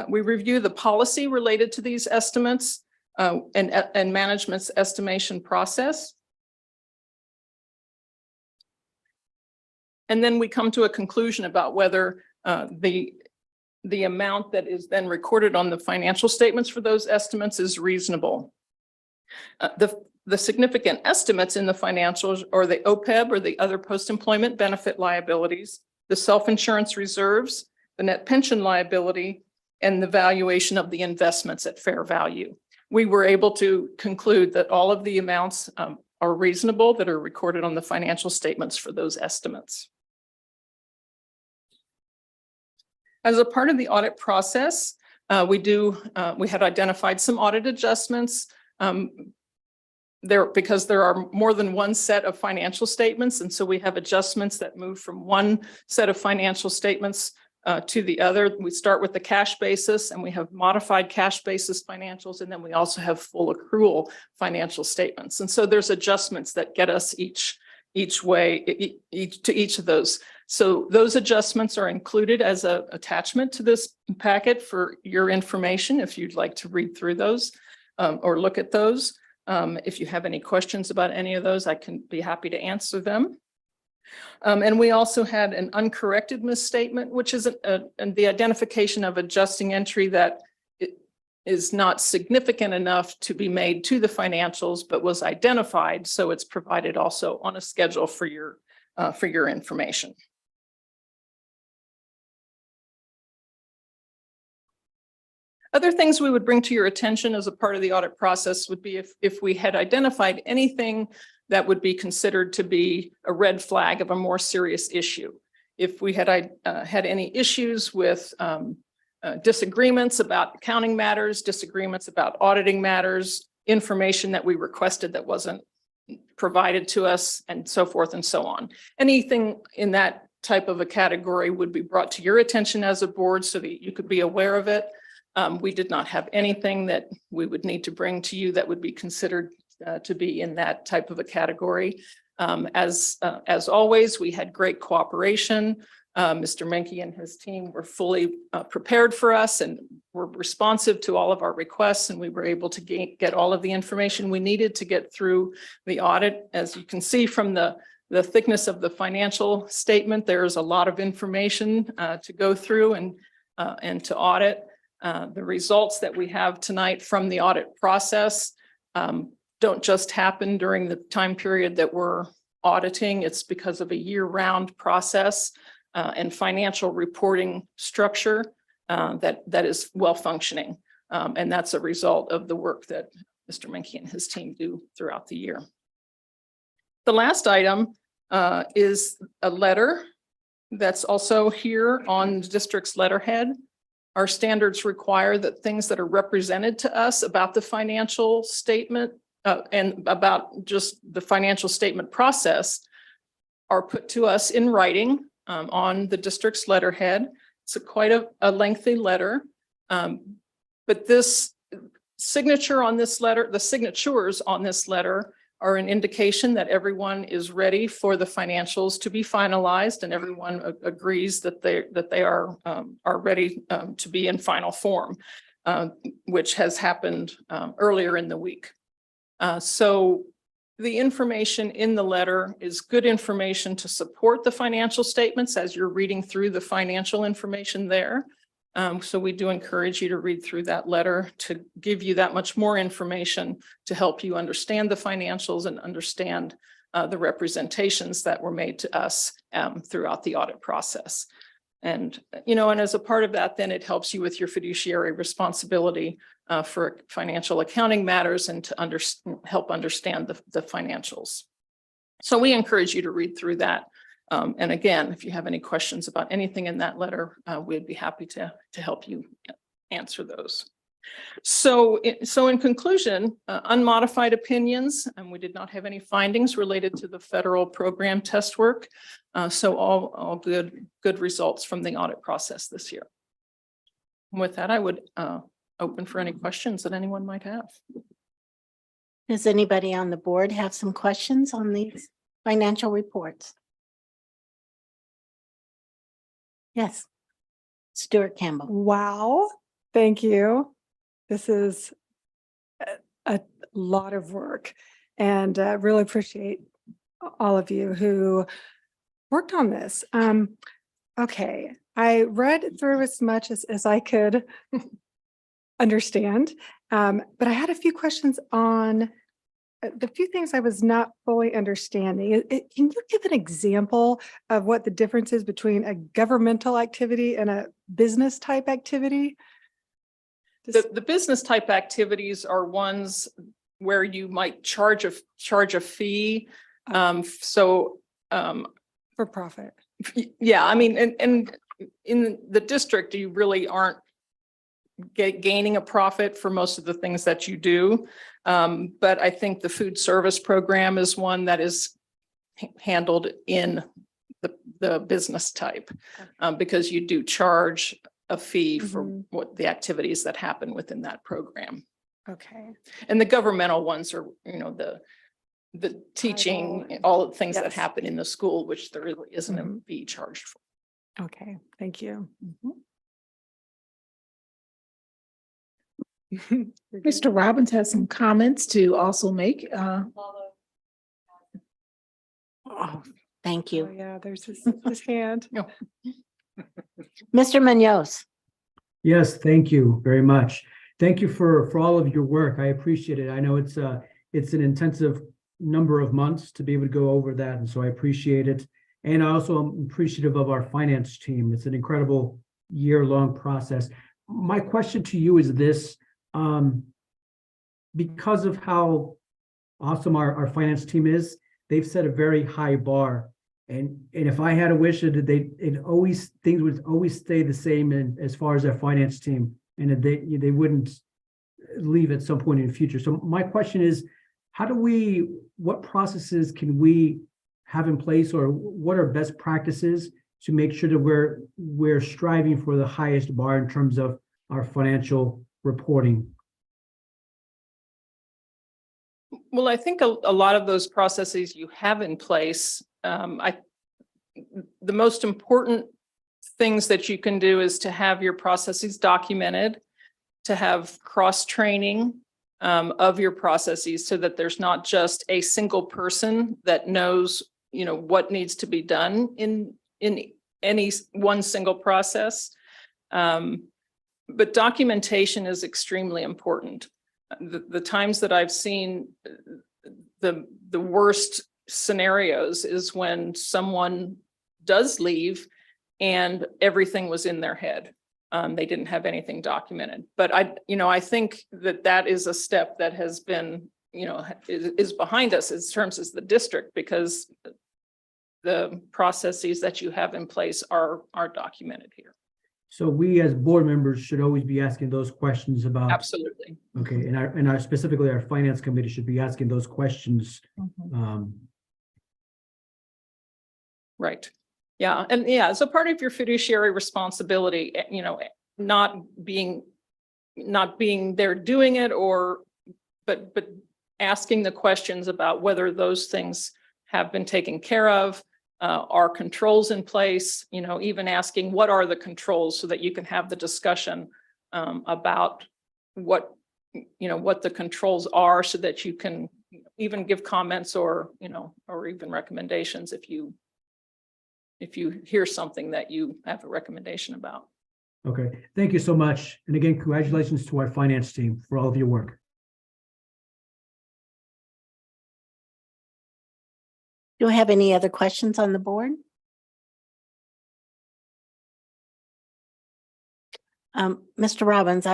We review the policy related to these estimates and management's estimation process. And then we come to a conclusion about whether the amount that is then recorded on the financial statements for those estimates is reasonable. The significant estimates in the financials are the OPEB, or the other post-employment benefit liabilities, the self-insurance reserves, the net pension liability, and the valuation of the investments at fair value. We were able to conclude that all of the amounts are reasonable that are recorded on the financial statements for those estimates. As a part of the audit process, we had identified some audit adjustments because there are more than one set of financial statements. And so we have adjustments that move from one set of financial statements to the other. We start with the cash basis, and we have modified cash basis financials. And then we also have full accrual financial statements. And so there's adjustments that get us each way to each of those. So those adjustments are included as an attachment to this packet for your information if you'd like to read through those or look at those. If you have any questions about any of those, I can be happy to answer them. And we also had an uncorrected misstatement, which is the identification of adjusting entry that is not significant enough to be made to the financials, but was identified. So it's provided also on a schedule for your information. Other things we would bring to your attention as a part of the audit process would be if we had identified anything that would be considered to be a red flag of a more serious issue. If we had had any issues with disagreements about accounting matters, disagreements about auditing matters, information that we requested that wasn't provided to us, and so forth and so on. Anything in that type of a category would be brought to your attention as a board so that you could be aware of it. We did not have anything that we would need to bring to you that would be considered to be in that type of a category. As always, we had great cooperation. Mr. Menke and his team were fully prepared for us and were responsive to all of our requests, and we were able to get all of the information we needed to get through the audit. As you can see from the thickness of the financial statement, there's a lot of information to go through and to audit. The results that we have tonight from the audit process don't just happen during the time period that we're auditing. It's because of a year-round process and financial reporting structure that is well functioning. And that's a result of the work that Mr. Menke and his team do throughout the year. The last item is a letter that's also here on the district's letterhead. Our standards require that things that are represented to us about the financial statement and about just the financial statement process are put to us in writing on the district's letterhead. It's quite a lengthy letter, but this signature on this letter, the signatures on this letter are an indication that everyone is ready for the financials to be finalized, and everyone agrees that they are ready to be in final form, which has happened earlier in the week. So the information in the letter is good information to support the financial statements as you're reading through the financial information there. So we do encourage you to read through that letter to give you that much more information to help you understand the financials and understand the representations that were made to us throughout the audit process. And, and as a part of that, then it helps you with your fiduciary responsibility for financial accounting matters and to help understand the financials. So we encourage you to read through that. And again, if you have any questions about anything in that letter, we'd be happy to help you answer those. So in conclusion, unmodified opinions, and we did not have any findings related to the federal program test work. So all good results from the audit process this year. With that, I would open for any questions that anyone might have. Does anybody on the board have some questions on these financial reports? Yes. Stuart Campbell. Wow, thank you. This is a lot of work, and really appreciate all of you who worked on this. Okay, I read through as much as I could understand, but I had a few questions on the few things I was not fully understanding. Can you give an example of what the difference is between a governmental activity and a business type activity? The business type activities are ones where you might charge a fee. For profit. Yeah, I mean, and in the district, you really aren't gaining a profit for most of the things that you do. But I think the food service program is one that is handled in the business type, because you do charge a fee for what the activities that happen within that program. Okay. And the governmental ones are, the teaching, all of the things that happen in the school, which there really isn't a fee charged for. Okay, thank you. Mr. Robbins has some comments to also make. Oh, thank you. Oh, yeah, there's his hand. Mr. Munoz. Yes, thank you very much. Thank you for all of your work. I appreciate it. I know it's an intensive number of months to be able to go over that, and so I appreciate it. And I also am appreciative of our finance team. It's an incredible year-long process. My question to you is this: because of how awesome our finance team is, they've set a very high bar. And if I had a wish, things would always stay the same as far as our finance team, and they wouldn't leave at some point in the future. So my question is, what processes can we have in place, or what are best practices to make sure that we're striving for the highest bar in terms of our financial reporting? Well, I think a lot of those processes you have in place. The most important things that you can do is to have your processes documented, to have cross-training of your processes, so that there's not just a single person that knows, what needs to be done in any one single process. But documentation is extremely important. The times that I've seen the worst scenarios is when someone does leave and everything was in their head. They didn't have anything documented. But I think that is a step that has been, is behind us in terms of the district, because the processes that you have in place are documented here. So we as board members should always be asking those questions about. Absolutely. Okay, and our specifically our finance committee should be asking those questions. Right. Yeah. And yeah, so part of your fiduciary responsibility, not being, not being there doing it but asking the questions about whether those things have been taken care of. Are controls in place? You know, even asking what are the controls so that you can have the discussion about what the controls are, so that you can even give comments or even recommendations if you hear something that you have a recommendation about. Okay, thank you so much. And again, congratulations to our finance team for all of your work. Do I have any other questions on the board? Mr. Robbins,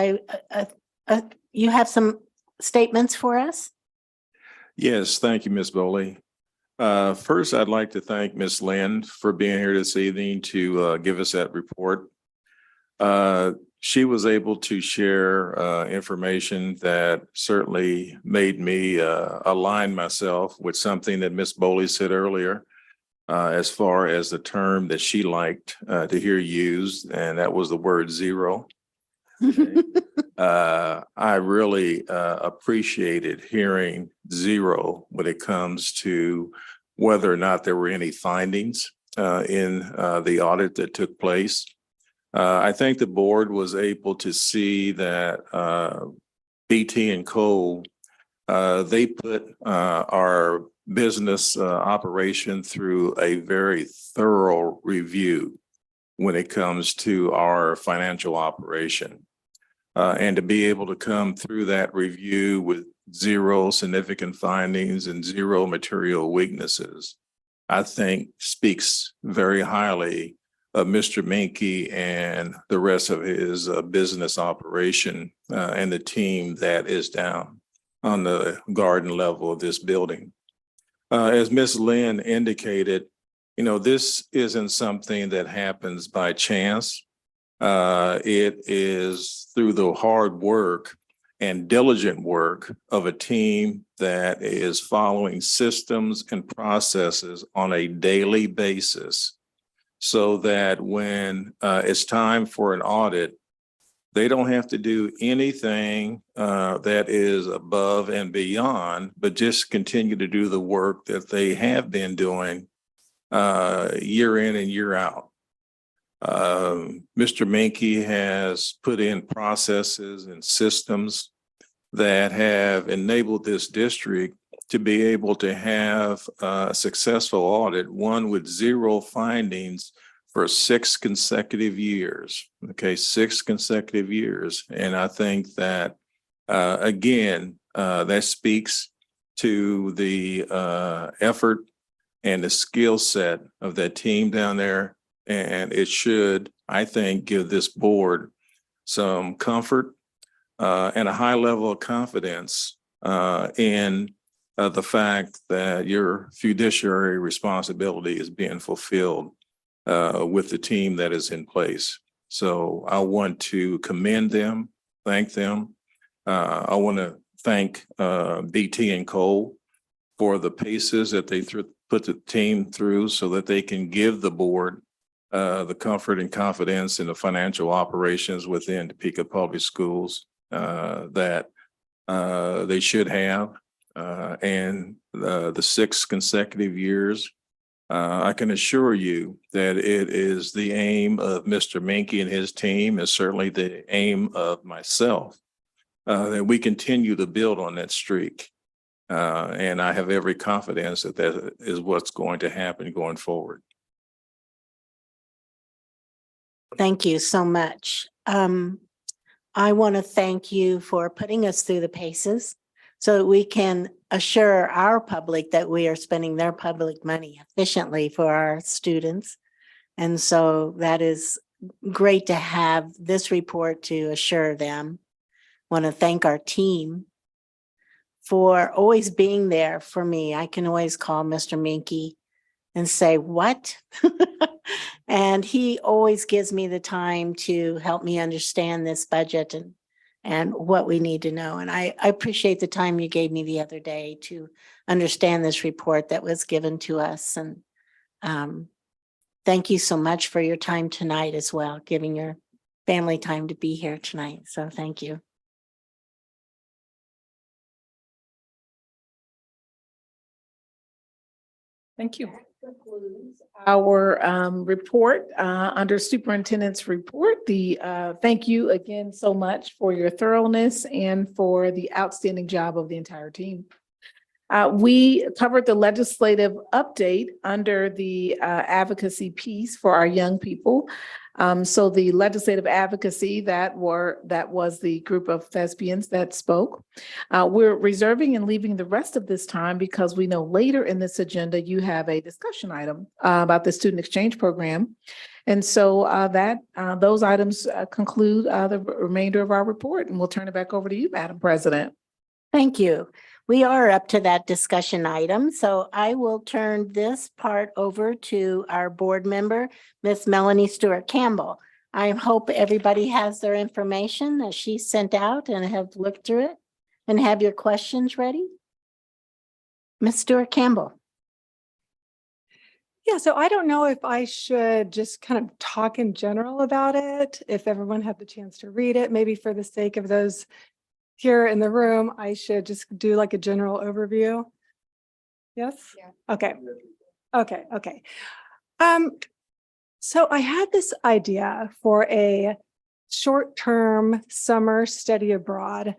you have some statements for us? Yes, thank you, Ms. Bowley. First, I'd like to thank Ms. Lynn for being here this evening to give us that report. She was able to share information that certainly made me align myself with something that Ms. Bowley said earlier, as far as the term that she liked to hear used, and that was the word zero. I really appreciated hearing zero when it comes to whether or not there were any findings in the audit that took place. I think the board was able to see that BT and Co. They put our business operation through a very thorough review when it comes to our financial operation. And to be able to come through that review with zero significant findings and zero material weaknesses, I think speaks very highly of Mr. Minke and the rest of his business operation and the team that is down on the garden level of this building. As Ms. Lynn indicated, this isn't something that happens by chance. It is through the hard work and diligent work of a team that is following systems and processes on a daily basis, so that when it's time for an audit, they don't have to do anything that is above and beyond, but just continue to do the work that they have been doing year in and year out. Mr. Minke has put in processes and systems that have enabled this district to be able to have a successful audit, one with zero findings for 6 consecutive years. Okay, 6 consecutive years. And I think that, again, that speaks to the effort and the skill set of that team down there. And it should, I think, give this board some comfort and a high level of confidence in the fact that your fiduciary responsibility is being fulfilled with the team that is in place. So I want to commend them, thank them. I want to thank BT and Cole for the paces that they put the team through so that they can give the board the comfort and confidence in the financial operations within Topeka Public Schools that they should have. And the 6 consecutive years, I can assure you that it is the aim of Mr. Minke and his team, and certainly the aim of myself, that we continue to build on that streak. And I have every confidence that that is what's going to happen going forward. Thank you so much. I want to thank you for putting us through the paces so that we can assure our public that we are spending their public money efficiently for our students. And so that is great to have this report to assure them. Want to thank our team for always being there for me. I can always call Mr. Minke and say, what? And he always gives me the time to help me understand this budget and what we need to know. And I appreciate the time you gave me the other day to understand this report that was given to us. And thank you so much for your time tonight as well, giving your family time to be here tonight. So thank you. Thank you. Our report under superintendent's report. Thank you again so much for your thoroughness and for the outstanding job of the entire team. We covered the legislative update under the advocacy piece for our young people. So the legislative advocacy that was the group of thespians that spoke. We're reserving and leaving the rest of this time because we know later in this agenda you have a discussion item about the student exchange program. And so those items conclude the remainder of our report, and we'll turn it back over to you, Madam President. Thank you. We are up to that discussion item, so I will turn this part over to our board member, Miss Melanie Stewart Campbell. I hope everybody has their information that she sent out and have looked through it and have your questions ready. Miss Stewart Campbell. Yeah, so I don't know if I should just kind of talk in general about it, if everyone had the chance to read it, maybe for the sake of those here in the room, I should just do like a general overview. Yes? Yeah. Okay. So I had this idea for a short-term summer study abroad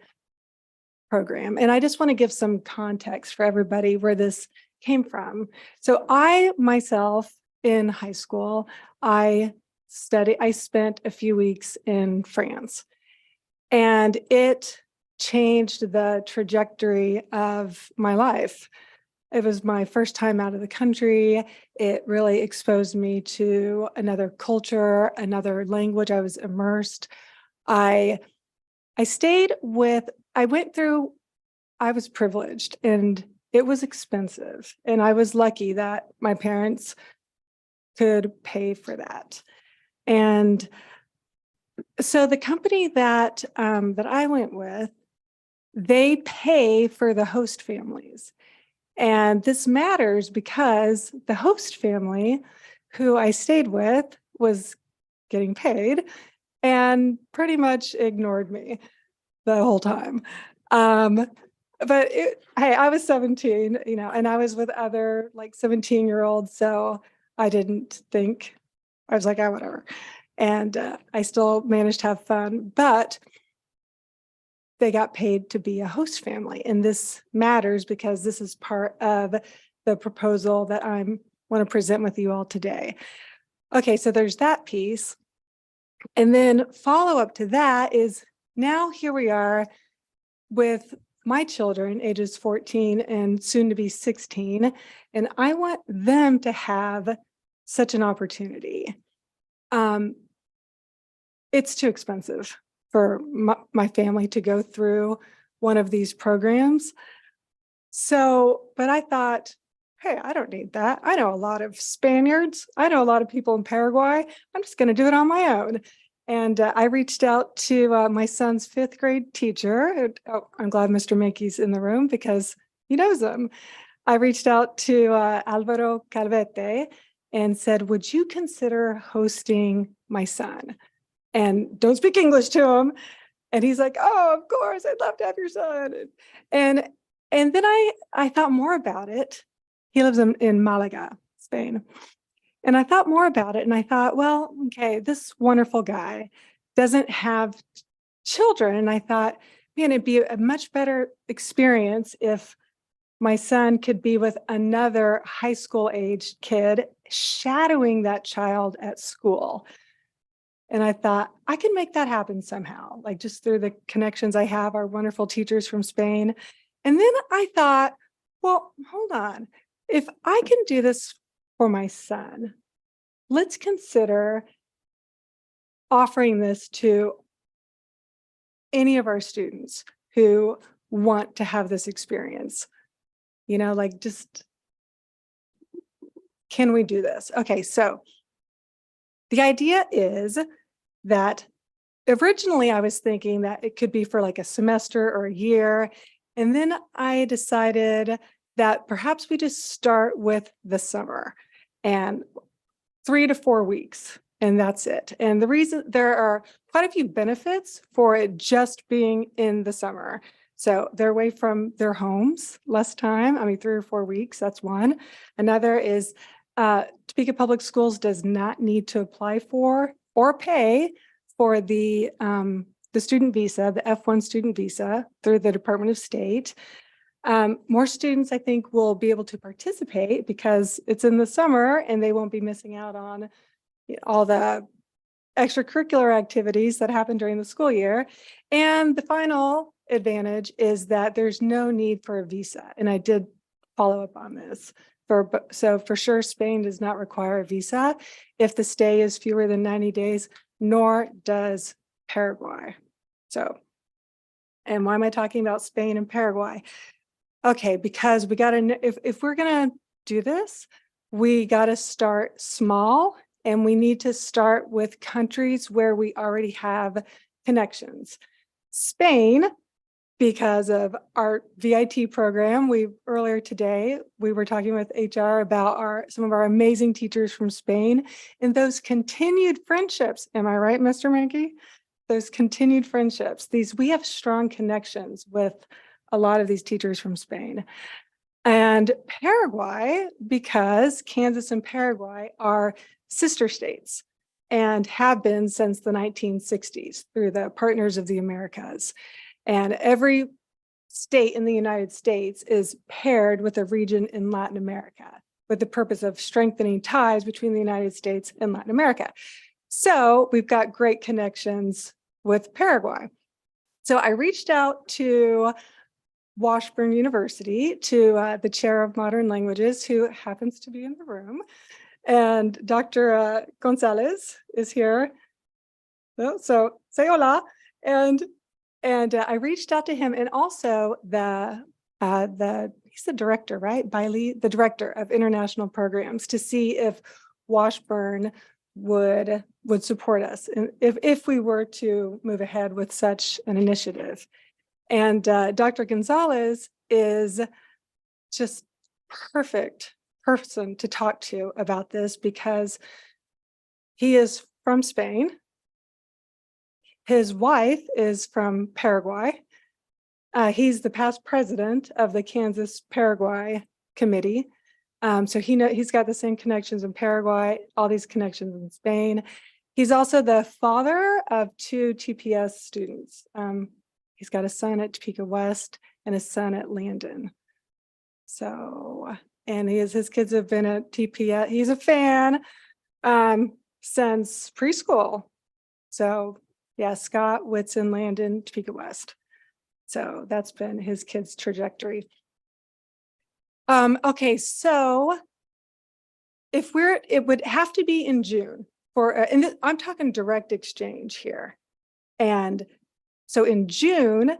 program, and I just want to give some context for everybody where this came from. So I myself in high school, I spent a few weeks in France, and it changed the trajectory of my life. It was my first time out of the country. It really exposed me to another culture, another language. I was immersed. I was privileged, and it was expensive. And I was lucky that my parents could pay for that. And so the company that I went with, they pay for the host families. And this matters because the host family who I stayed with was getting paid and pretty much ignored me the whole time. But I was 17, and I was with other like 17-year-olds. So I didn't think, I was like, whatever. And I still managed to have fun, but they got paid to be a host family. And this matters because this is part of the proposal that I want to present with you all today. Okay, so there's that piece. And then follow up to that is now here we are with my children, ages 14 and soon to be 16, and I want them to have such an opportunity. It's too expensive for my family to go through one of these programs. So, but I thought, hey, I don't need that. I know a lot of Spaniards. I know a lot of people in Paraguay. I'm just going to do it on my own. And I reached out to my son's 5th grade teacher. Oh, I'm glad Mr. Mackey's in the room because he knows him. I reached out to Alvaro Calvete and said, would you consider hosting my son? And don't speak English to him. And he's like, oh, of course, I'd love to have your son. And then I thought more about it. He lives in Malaga, Spain. And I thought more about it, and I thought, well, okay, this wonderful guy doesn't have children. And I thought, man, it'd be a much better experience if my son could be with another high school aged kid, shadowing that child at school. And I thought, I can make that happen somehow, like just through the connections I have, our wonderful teachers from Spain. And then I thought, well, hold on. If I can do this for my son, let's consider offering this to any of our students who want to have this experience. Like just, can we do this? Okay, so the idea is that originally I was thinking that it could be for like a semester or a year. And then I decided that perhaps we just start with the summer and 3 to 4 weeks, and that's it. And the reason there are quite a few benefits for it just being in the summer. So they're away from their homes less time, 3 or 4 weeks, that's one. Another is Topeka Public Schools does not need to apply for or pay for the student visa, the F1 student visa through the Department of State. More students, I think, will be able to participate because it's in the summer and they won't be missing out on all the extracurricular activities that happen during the school year. And the final advantage is that there's no need for a visa. And I did follow up on this. So for sure, Spain does not require a visa if the stay is fewer than 90 days, nor does Paraguay. So, and why am I talking about Spain and Paraguay? Okay, because we got to, if we're going to do this, we got to start small, and we need to start with countries where we already have connections. Spain, because of our VIT program, earlier today, we were talking with HR about some of our amazing teachers from Spain and those continued friendships. Am I right, Mr. Mankey? Those continued friendships. We have strong connections with a lot of these teachers from Spain. And Paraguay, because Kansas and Paraguay are sister states and have been since the 1960s through the Partners of the Americas. And every state in the United States is paired with a region in Latin America with the purpose of strengthening ties between the United States and Latin America. So we've got great connections with Paraguay. So I reached out to Washburn University, to the chair of modern languages, who happens to be in the room. And Dr. Gonzalez is here. So say hola. And I reached out to him, and also he's the director, right? Bailey, the director of international programs, to see if Washburn would support us if we were to move ahead with such an initiative. And Dr. Gonzalez is just perfect person to talk to about this because he is from Spain. His wife is from Paraguay. He's the past president of the Kansas Paraguay Committee. So he's got the same connections in Paraguay, all these connections in Spain. He's also the father of 2 TPS students. He's got a son at Topeka West and a son at Landon. So, and his kids have been at TPS. He's a fan since preschool. So yeah, Scott, Whitson, Landon, Topeka West. So that's been his kids' trajectory. Okay, so it would have to be in June and I'm talking direct exchange here. And so in June,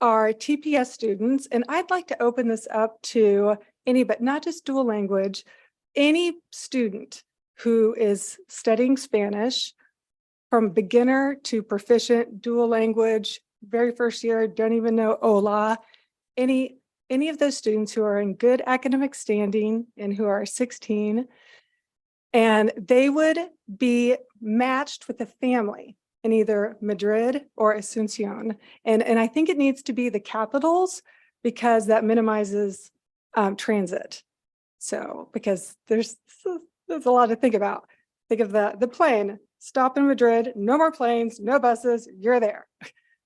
our TPS students, and I'd like to open this up to but not just dual language, any student who is studying Spanish from beginner to proficient, dual language, very first year, don't even know hola, any of those students who are in good academic standing and who are 16, and they would be matched with a family in either Madrid or Asuncion. And I think it needs to be the capitals because that minimizes transit. So, because there's a lot to think about. Think of the plane, stop in Madrid, no more planes, no buses, you're there.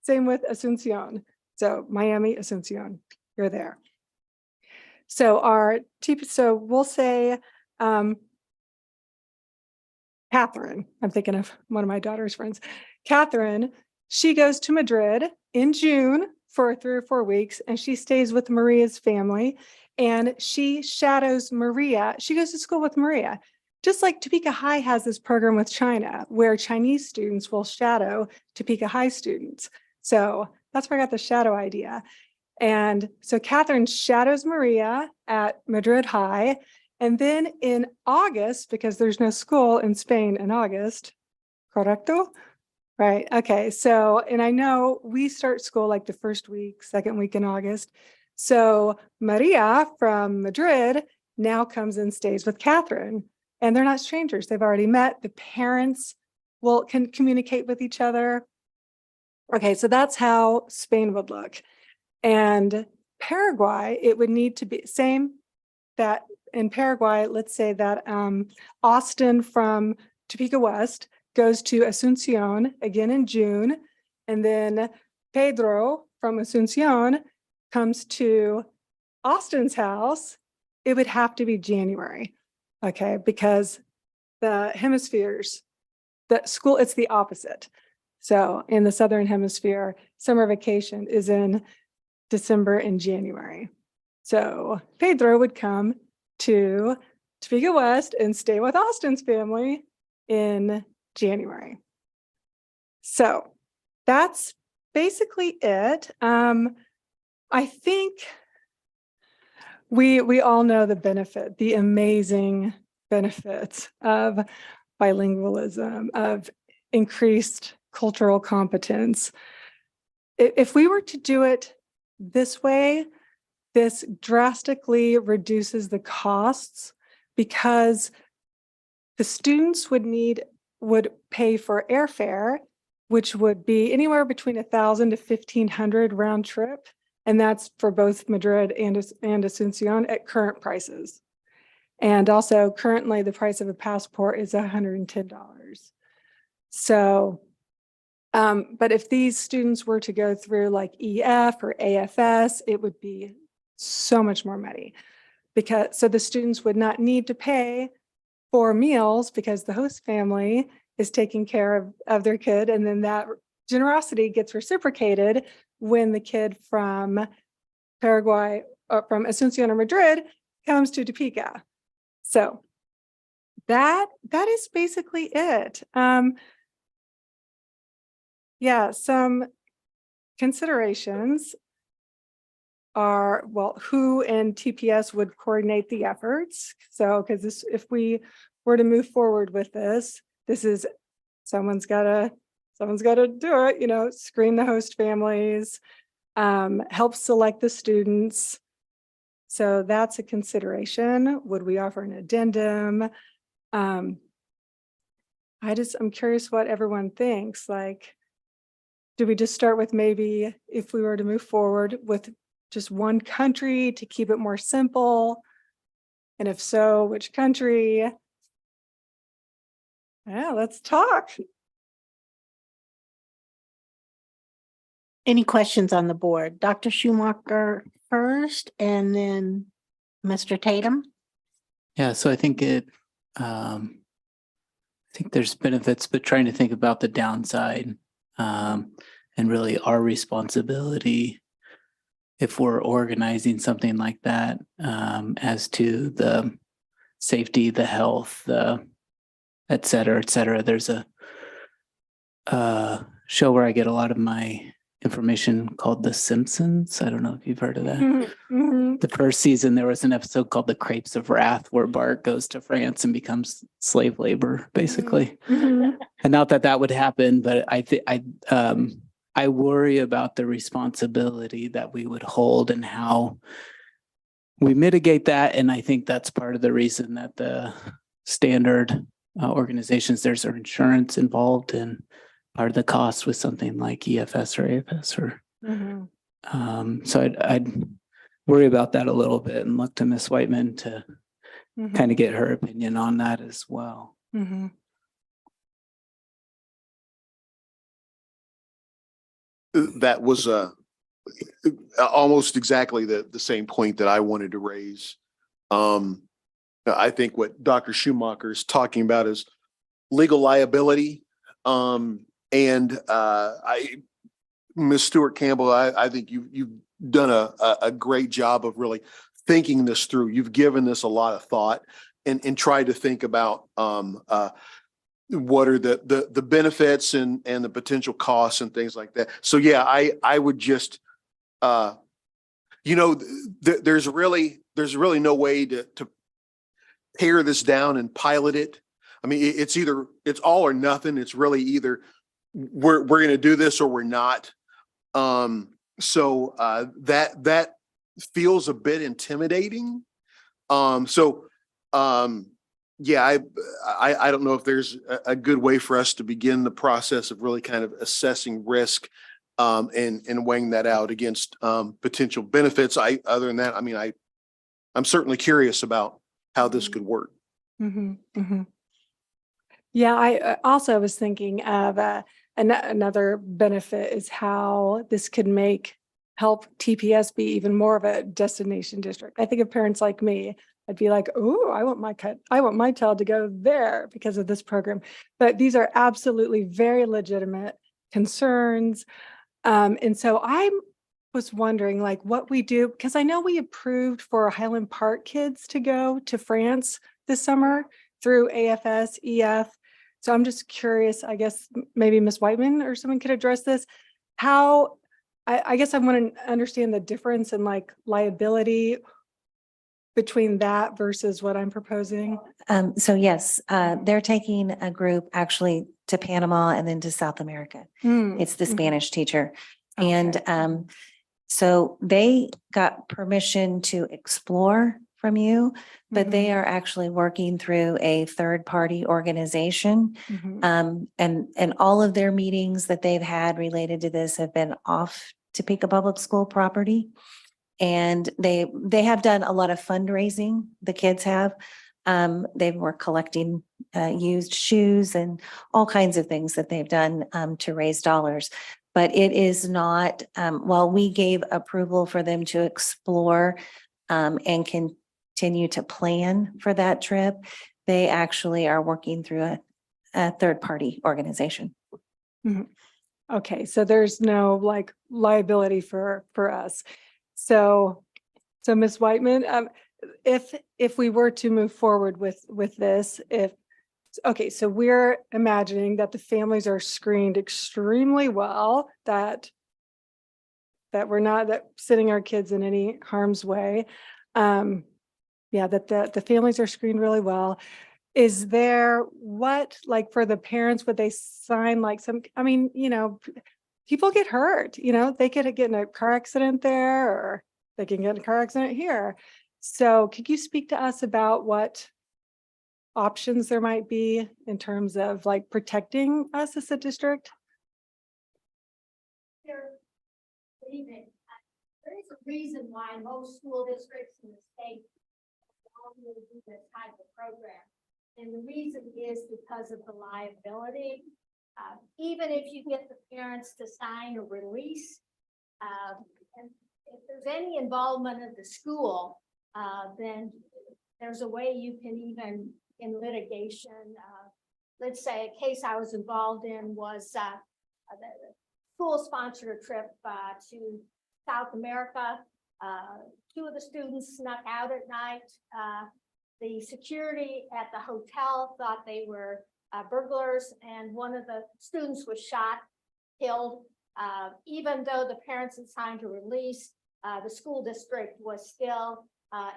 Same with Asuncion. So Miami, Asuncion, you're there. So so we'll say Catherine, I'm thinking of one of my daughter's friends, Catherine, she goes to Madrid in June for 3 or 4 weeks, and she stays with Maria's family, and she shadows Maria. She goes to school with Maria. Just like Topeka High has this program with China, where Chinese students will shadow Topeka High students. So that's where I got the shadow idea. And so Catherine shadows Maria at Madrid High. And then in August, because there's no school in Spain in August, correcto? Right, okay, so, and I know we start school like the first week, second week in August. So Maria from Madrid now comes and stays with Catherine, and they're not strangers. They've already met. The parents can communicate with each other. Okay, so that's how Spain would look. And Paraguay, it would need to be same that in Paraguay, let's say that Austin from Topeka West goes to Asuncion again in June. And then Pedro from Asuncion comes to Austin's house. It would have to be January, okay? Because the hemispheres, the school, it's the opposite. So in the Southern Hemisphere, summer vacation is in December and January. So Pedro would come to Topeka West and stay with Austin's family in January. So that's basically it. I think we all know the benefit, the amazing benefits of bilingualism, of increased cultural competence. If we were to do it this way, this drastically reduces the costs because the students would pay for airfare, which would be anywhere between $1,000 to $1,500 round trip. And that's for both Madrid and Asuncion at current prices. And also currently the price of a passport is $110. So, but if these students were to go through like EF or AFS, it would be so much more money so the students would not need to pay for meals because the host family is taking care of their kid. And then that generosity gets reciprocated when the kid from Paraguay, from Asuncion or Madrid comes to Topeka. So that is basically it. Yeah, some considerations are, well, who in TPS would coordinate the efforts? So, because if we were to move forward with this is someone's got to do it, screen the host families, help select the students. So that's a consideration. Would we offer an addendum? I'm curious what everyone thinks. Like, do we just start with maybe if we were to move forward with just one country to keep it more simple? And if so, which country? Yeah, let's talk. Any questions on the board? Dr. Schumacher first and then Mr. Tatum. Yeah, so I think I think there's benefits, but trying to think about the downside and really our responsibility if we're organizing something like that as to the safety, the health, et cetera, et cetera. There's a show where I get a lot of my information called The Simpsons. I don't know if you've heard of that. Mm-hmm. The first season, there was an episode called The Crepes of Wrath, where Bart goes to France and becomes slave labor, basically. Mm-hmm. And not that that would happen, but I worry about the responsibility that we would hold and how we mitigate that. And I think that's part of the reason that the standard organizations, there's insurance involved in part of the cost with something like EFS or AFS or Mm-hmm. so I'd worry about that a little bit and look to Ms. Whiteman to kind of get her opinion on that as well. Mm-hmm. That was almost exactly the same point that I wanted to raise. I think what Dr. Schumacher is talking about is legal liability. And Ms. Stewart Campbell, I think you've done a great job of really thinking this through. You've given this a lot of thought and tried to think about what are the benefits and the potential costs and things like that. So yeah, I would just there's really no way to pare this down and pilot it. I mean, it's all or nothing. It's really either we're going to do this or we're not. So that feels a bit intimidating. Yeah, I don't know if there's a good way for us to begin the process of really kind of assessing risk and weighing that out against potential benefits. Other than that, I mean, I'm certainly curious about how this could work. Yeah, I also was thinking of another benefit is how this could help TPS be even more of a destination district. I think of parents like me, I'd be like, oh, I want my child to go there because of this program. But these are absolutely very legitimate concerns. And so I was wondering like what we do, because I know we approved for Highland Park kids to go to France this summer through AFS, EF. So I'm just curious, I guess maybe Ms. Whiteman or someone could address this. How, I guess I want to understand the difference in like liability between that versus what I'm proposing. So yes, they're taking a group actually to Panama and then to South America. It's the Spanish teacher. And so they got permission to explore from you, but they are actually working through a third-party organization. And all of their meetings that they've had related to this have been off Topeka Public School property. And they have done a lot of fundraising, the kids have. They were collecting used shoes and all kinds of things that they've done to raise dollars. But it is not, while we gave approval for them to explore and continue to plan for that trip, they actually are working through a third-party organization. Okay, so there's no like liability for us. So Ms. Whiteman, if we were to move forward with this, okay, so we're imagining that the families are screened extremely well, that we're not sending our kids in any harm's way. Yeah, that the families are screened really well. Is there like for the parents, would they sign like I mean, people get hurt, they could get in a car accident there or they can get in a car accident here. So could you speak to us about what options there might be in terms of like protecting us as a district? There is a reason why most school districts in the state don't really do this type of program. And the reason is because of the liability. Even if you get the parents to sign a release, and if there's any involvement of the school, then there's a way you can even in litigation. Let's say a case I was involved in was the school sponsored a trip to South America. Two of the students snuck out at night. The security at the hotel thought they were burglars, and one of the students was shot, killed. Even though the parents had signed a release, the school district was still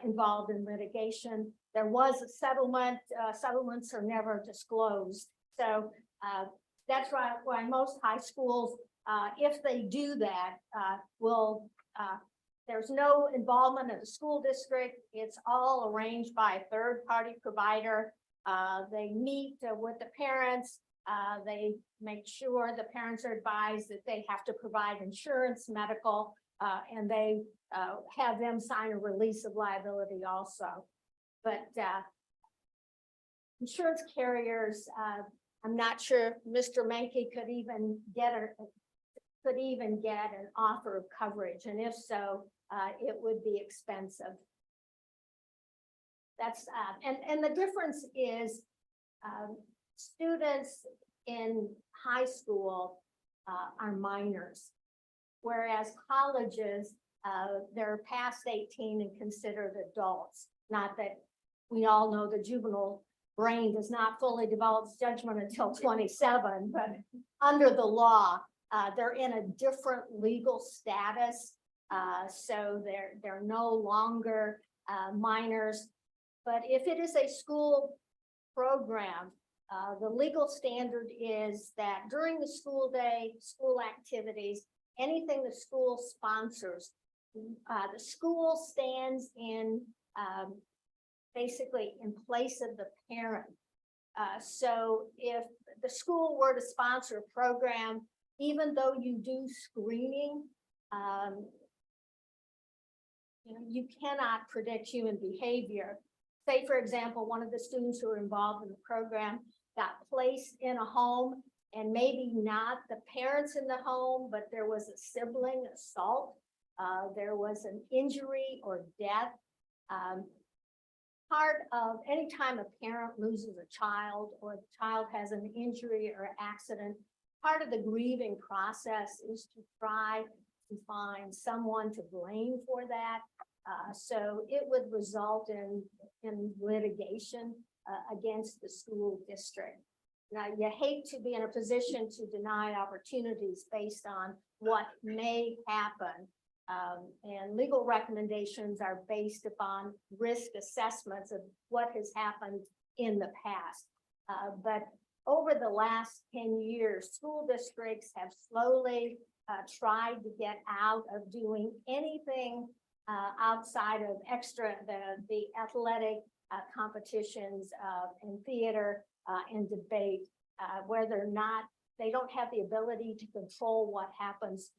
involved in litigation. There was a settlement. Settlements are never disclosed. So that's why most high schools, if they do that, there's no involvement of the school district. It's all arranged by a third-party provider. They meet with the parents. They make sure the parents are advised that they have to provide insurance, medical, and they have them sign a release of liability also. But insurance carriers, I'm not sure if Mr. Menke could even get an offer of coverage, and if so, it would be expensive. That's and the difference is students in high school are minors, whereas colleges they're past 18 and considered adults. Not that we all know the juvenile brain does not fully develop judgment until 27, but under the law, they're in a different legal status. So they're no longer minors. But if it is a school program, the legal standard is that during the school day, school activities, anything the school sponsors, the school stands in basically in place of the parent. So if the school were to sponsor a program even though you do screening, you cannot predict human behavior. Say, for example, one of the students who were involved in the program got placed in a home and maybe not the parents in the home, but there was a sibling assault, there was an injury or death. Part of any time a parent loses a child or the child has an injury or accident, part of the grieving process is to try to find someone to blame for that. So it would result in litigation against the school district. Now, you hate to be in a position to deny opportunities based on what may happen. And legal recommendations are based upon risk assessments of what has happened in the past. But over the last 10 years, school districts have slowly tried to get out of doing anything outside of the athletic competitions and theater and debate, where they don't have the ability to control what happens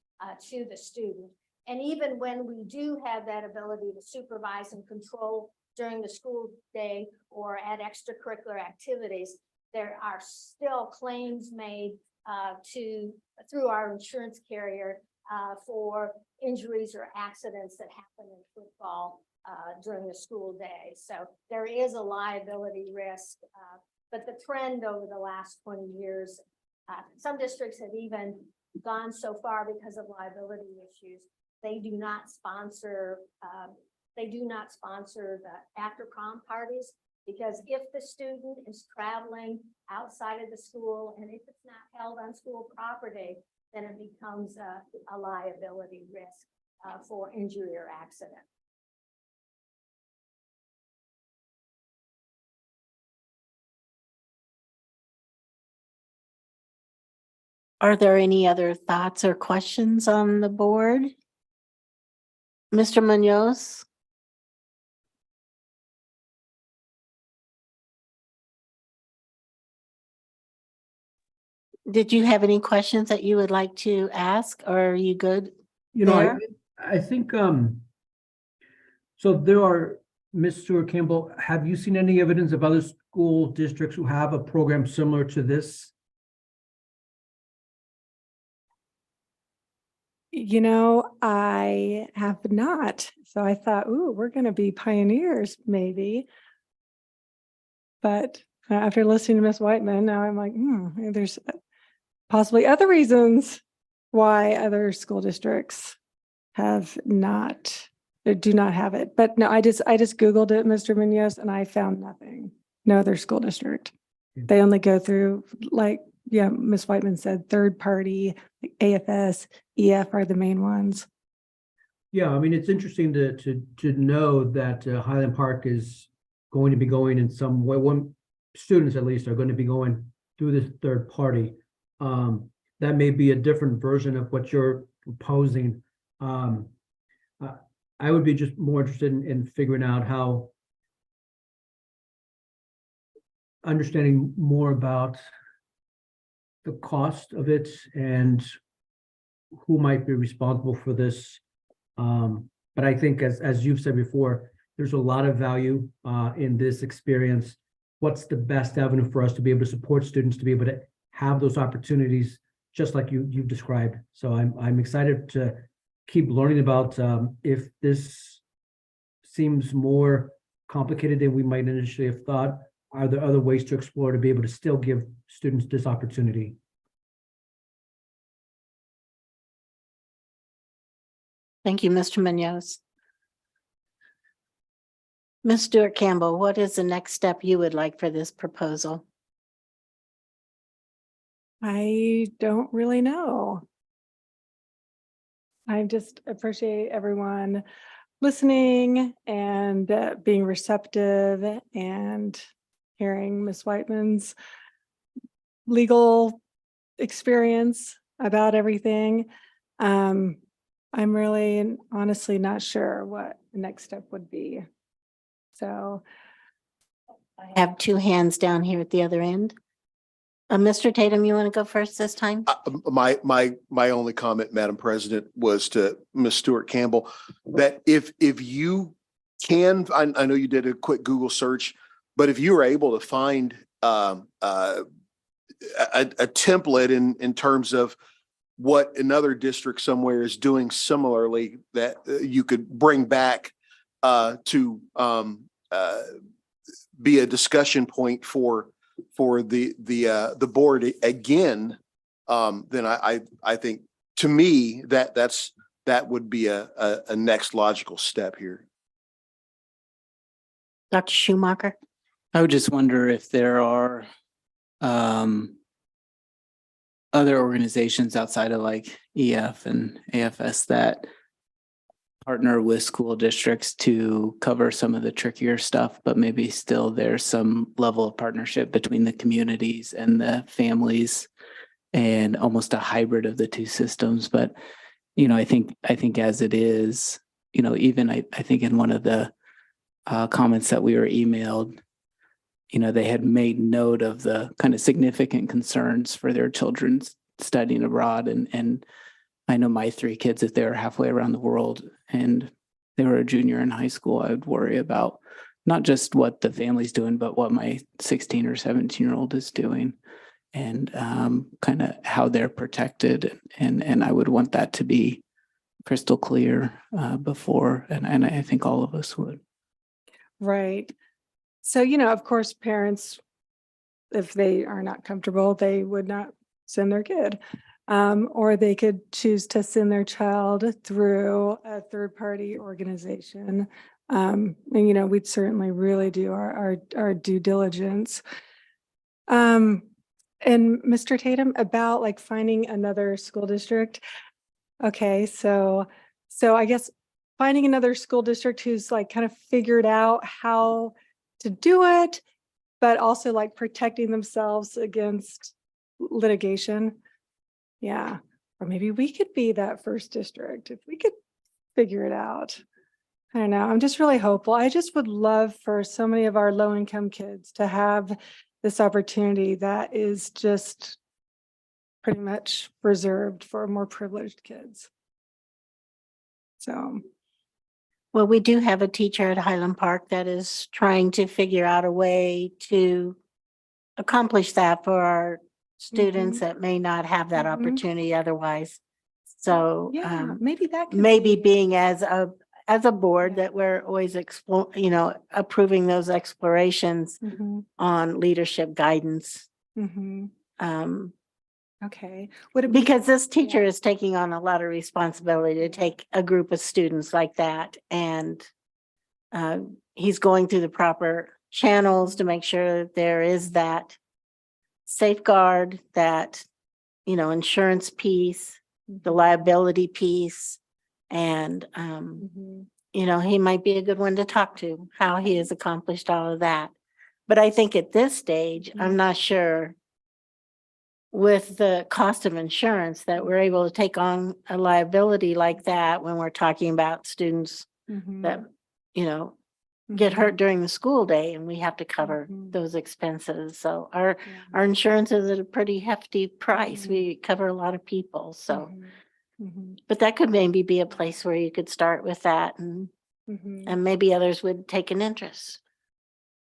to the student. And even when we do have that ability to supervise and control during the school day or at extracurricular activities, there are still claims made through our insurance carrier for injuries or accidents that happen in football during the school day. So there is a liability risk, but the trend over the last 20 years, some districts have even gone so far because of liability issues. They do not sponsor the after prom parties, because if the student is traveling outside of the school and if it's not held on school property, then it becomes a liability risk for injury or accident. Are there any other thoughts or questions on the board? Mr. Munoz? Did you have any questions that you would like to ask, or are you good? You know, there? I think, so there are, Ms. Stewart Campbell, have you seen any evidence of other school districts who have a program similar to this? You know, I have not. So I thought, ooh, we're going to be pioneers maybe. But after listening to Ms. Whiteman, now I'm like, there's possibly other reasons why other school districts have not, or do not have it. But no, I just Googled it, Mr. Munoz, and I found nothing. No other school district. They only go through, like, yeah, Ms. Whiteman said, third party, like AFS, EF are the main ones. Yeah, I mean, it's interesting to know that Highland Park is going to be going in some way, students at least are going to be going through this third party. That may be a different version of what you're proposing. I would be just more interested in figuring out how, understanding more about the cost of it and who might be responsible for this. But I think as you've said before, there's a lot of value in this experience. What's the best avenue for us to be able to support students to be able to have those opportunities, just like you've described. So I'm excited to keep learning about if this seems more complicated than we might initially have thought. Are there other ways to explore to be able to still give students this opportunity? Thank you, Mr. Munoz. Ms. Stewart Campbell, what is the next step you would like for this proposal? I don't really know. I just appreciate everyone listening and being receptive and hearing Ms. Whiteman's legal experience about everything. I'm really and honestly not sure what the next step would be. So I have two hands down here at the other end. Mr. Tatum, you want to go first this time? My only comment, Madam President, was to Ms. Stewart Campbell, that if you can, I know you did a quick Google search, but if you were able to find a template in terms of what another district somewhere is doing similarly, that you could bring back to be a discussion point for the board again, then I think, to me, that would be a next logical step here. Dr. Schumacher? I would just wonder if there are other organizations outside of like EF and AFS that partner with school districts to cover some of the trickier stuff, but maybe still there's some level of partnership between the communities and the families and almost a hybrid of the two systems. But, you know, I think as it is, you know, even I think in one of the comments that we were emailed, you know, they had made note of the kind of significant concerns for their children studying abroad. And I know my 3 kids, if they were halfway around the world and they were a junior in high school, I would worry about not just what the family's doing, but what my 16 or 17-year-old is doing, and kind of how they're protected. And I would want that to be crystal clear before, and I think all of us would. Right. So, you know, of course, parents, if they are not comfortable, they would not send their kid. Or they could choose to send their child through a third-party organization. And, you know, we'd certainly really do our due diligence. And Mr. Tatum, about like finding another school district. Okay, so I guess finding another school district who's like kind of figured out how to do it, but also like protecting themselves against litigation. Yeah, or maybe we could be that first district if we could figure it out. I don't know. I'm just really hopeful. I just would love for so many of our low-income kids to have this opportunity that is just pretty much reserved for more privileged kids. So. Well, we do have a teacher at Highland Park that is trying to figure out a way to accomplish that for our students that may not have that opportunity otherwise. So Yeah, maybe that could maybe be- being as a board that we're always approving those explorations on leadership guidance. Okay. Would it be- Because this teacher is taking on a lot of responsibility to take a group of students like that, and he's going through the proper channels to make sure that there is that safeguard, that, you know, insurance piece, the liability piece, and you know, he might be a good one to talk to, how he has accomplished all of that. But I think at this stage, I'm not sure with the cost of insurance that we're able to take on a liability like that when we're talking about students that, you know, get hurt during the school day, and we have to cover those expenses. So our insurance is at a pretty hefty price. We cover a lot of people, so. But that could maybe be a place where you could start with that, and maybe others would take an interest.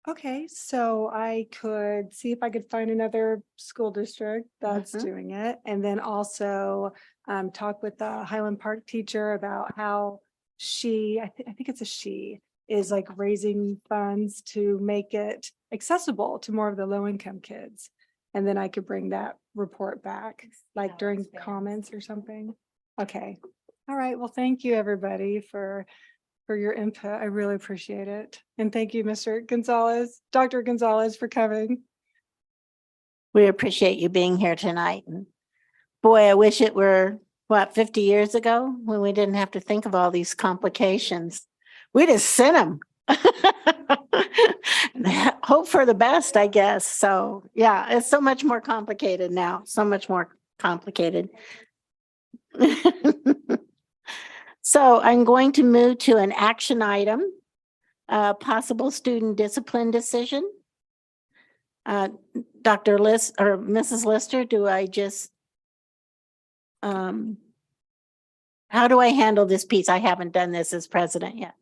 Okay, so I could see if I could find another school district that's doing it, and then also talk with the Highland Park teacher about how she, I think it's a she, is like raising funds to make it accessible to more of the low-income kids. And then I could bring that report back, like during comments or something. Okay, all right, well, thank you, everybody, for your input. I really appreciate it. And thank you, Mr. Gonzalez, Dr. Gonzalez, for coming. We appreciate you being here tonight. And boy, I wish it were, 50 years ago when we didn't have to think of all these complications. We just sent them. Hope for the best, I guess. So yeah, it's so much more complicated now, so much more complicated. So I'm going to move to an action item, possible student discipline decision. Dr. List or Mrs. Lister, do I just how do I handle this piece? I haven't done this as president yet.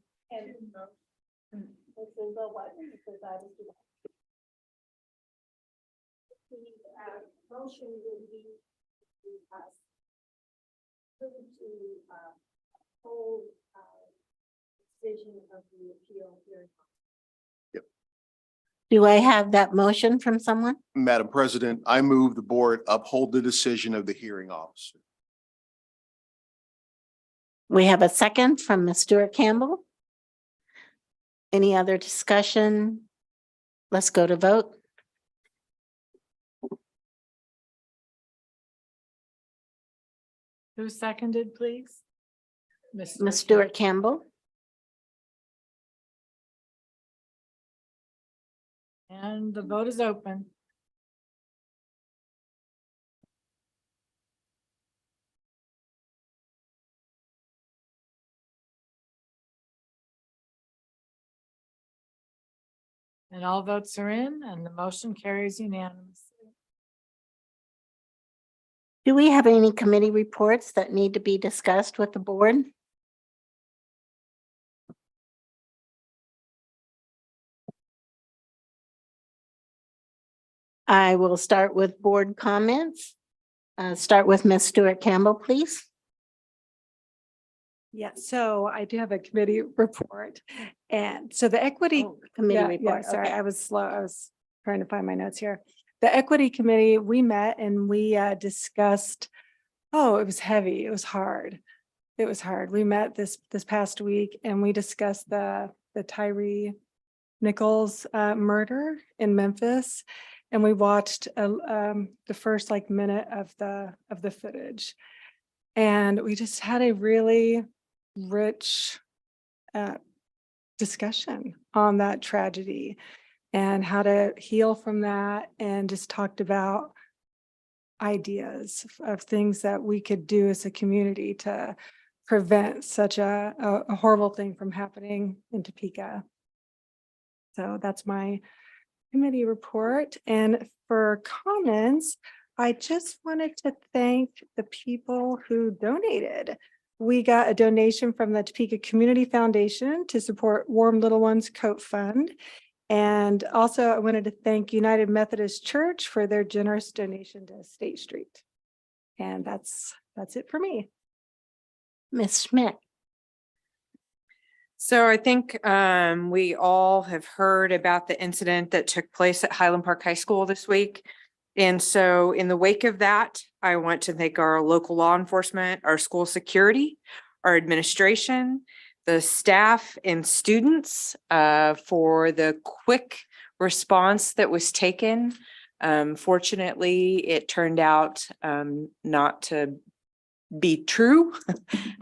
Motion would be hold decision of the appeal hearing. Do I have that motion from someone? Madam President, I move the board uphold the decision of the hearing officer. We have a second from Ms. Stewart Campbell. Any other discussion? Let's go to vote. Who seconded, please? Ms. Stewart Campbell. And the vote is open. And all votes are in and the motion carries unanimously. Do we have any committee reports that need to be discussed with the board? I will start with board comments. Start with Ms. Stewart Campbell, please. Yeah, so I do have a committee report. And so the equity Committee Yeah, report. sorry, okay. I was slow. I was trying to find my notes here. The equity committee, we met and we discussed, oh, it was heavy. It was hard. It was hard. We met this past week and we discussed the Tyree Nichols murder in Memphis. And we watched the first minute of the footage. And we just had a really rich discussion on that tragedy and how to heal from that, and just talked about ideas of things that we could do as a community to prevent such a horrible thing from happening in Topeka. So that's my committee report. And for comments, I just wanted to thank the people who donated. We got a donation from the Topeka Community Foundation to support Warm Little Ones Coat Fund. And also I wanted to thank United Methodist Church for their generous donation to State Street. And that's it for me. Ms. Schmidt. So I think we all have heard about the incident that took place at Highland Park High School this week. And so in the wake of that, I want to thank our local law enforcement, our school security, our administration, the staff and students for the quick response that was taken. Fortunately, it turned out not to be true.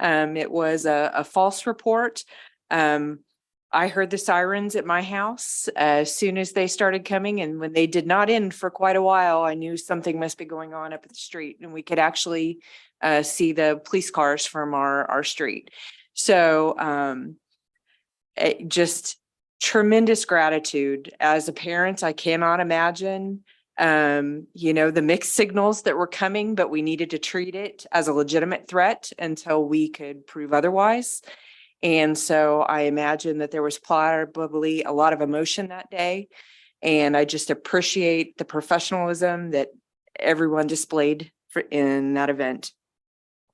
It was a false report. I heard the sirens at my house as soon as they started coming, and when they did not end for quite a while, I knew something must be going on up at the street, and we could actually see the police cars from our street. So just tremendous gratitude. As a parent, I cannot imagine the mixed signals that were coming, but we needed to treat it as a legitimate threat until we could prove otherwise. And so I imagine that there was probably a lot of emotion that day. And I just appreciate the professionalism that everyone displayed in that event.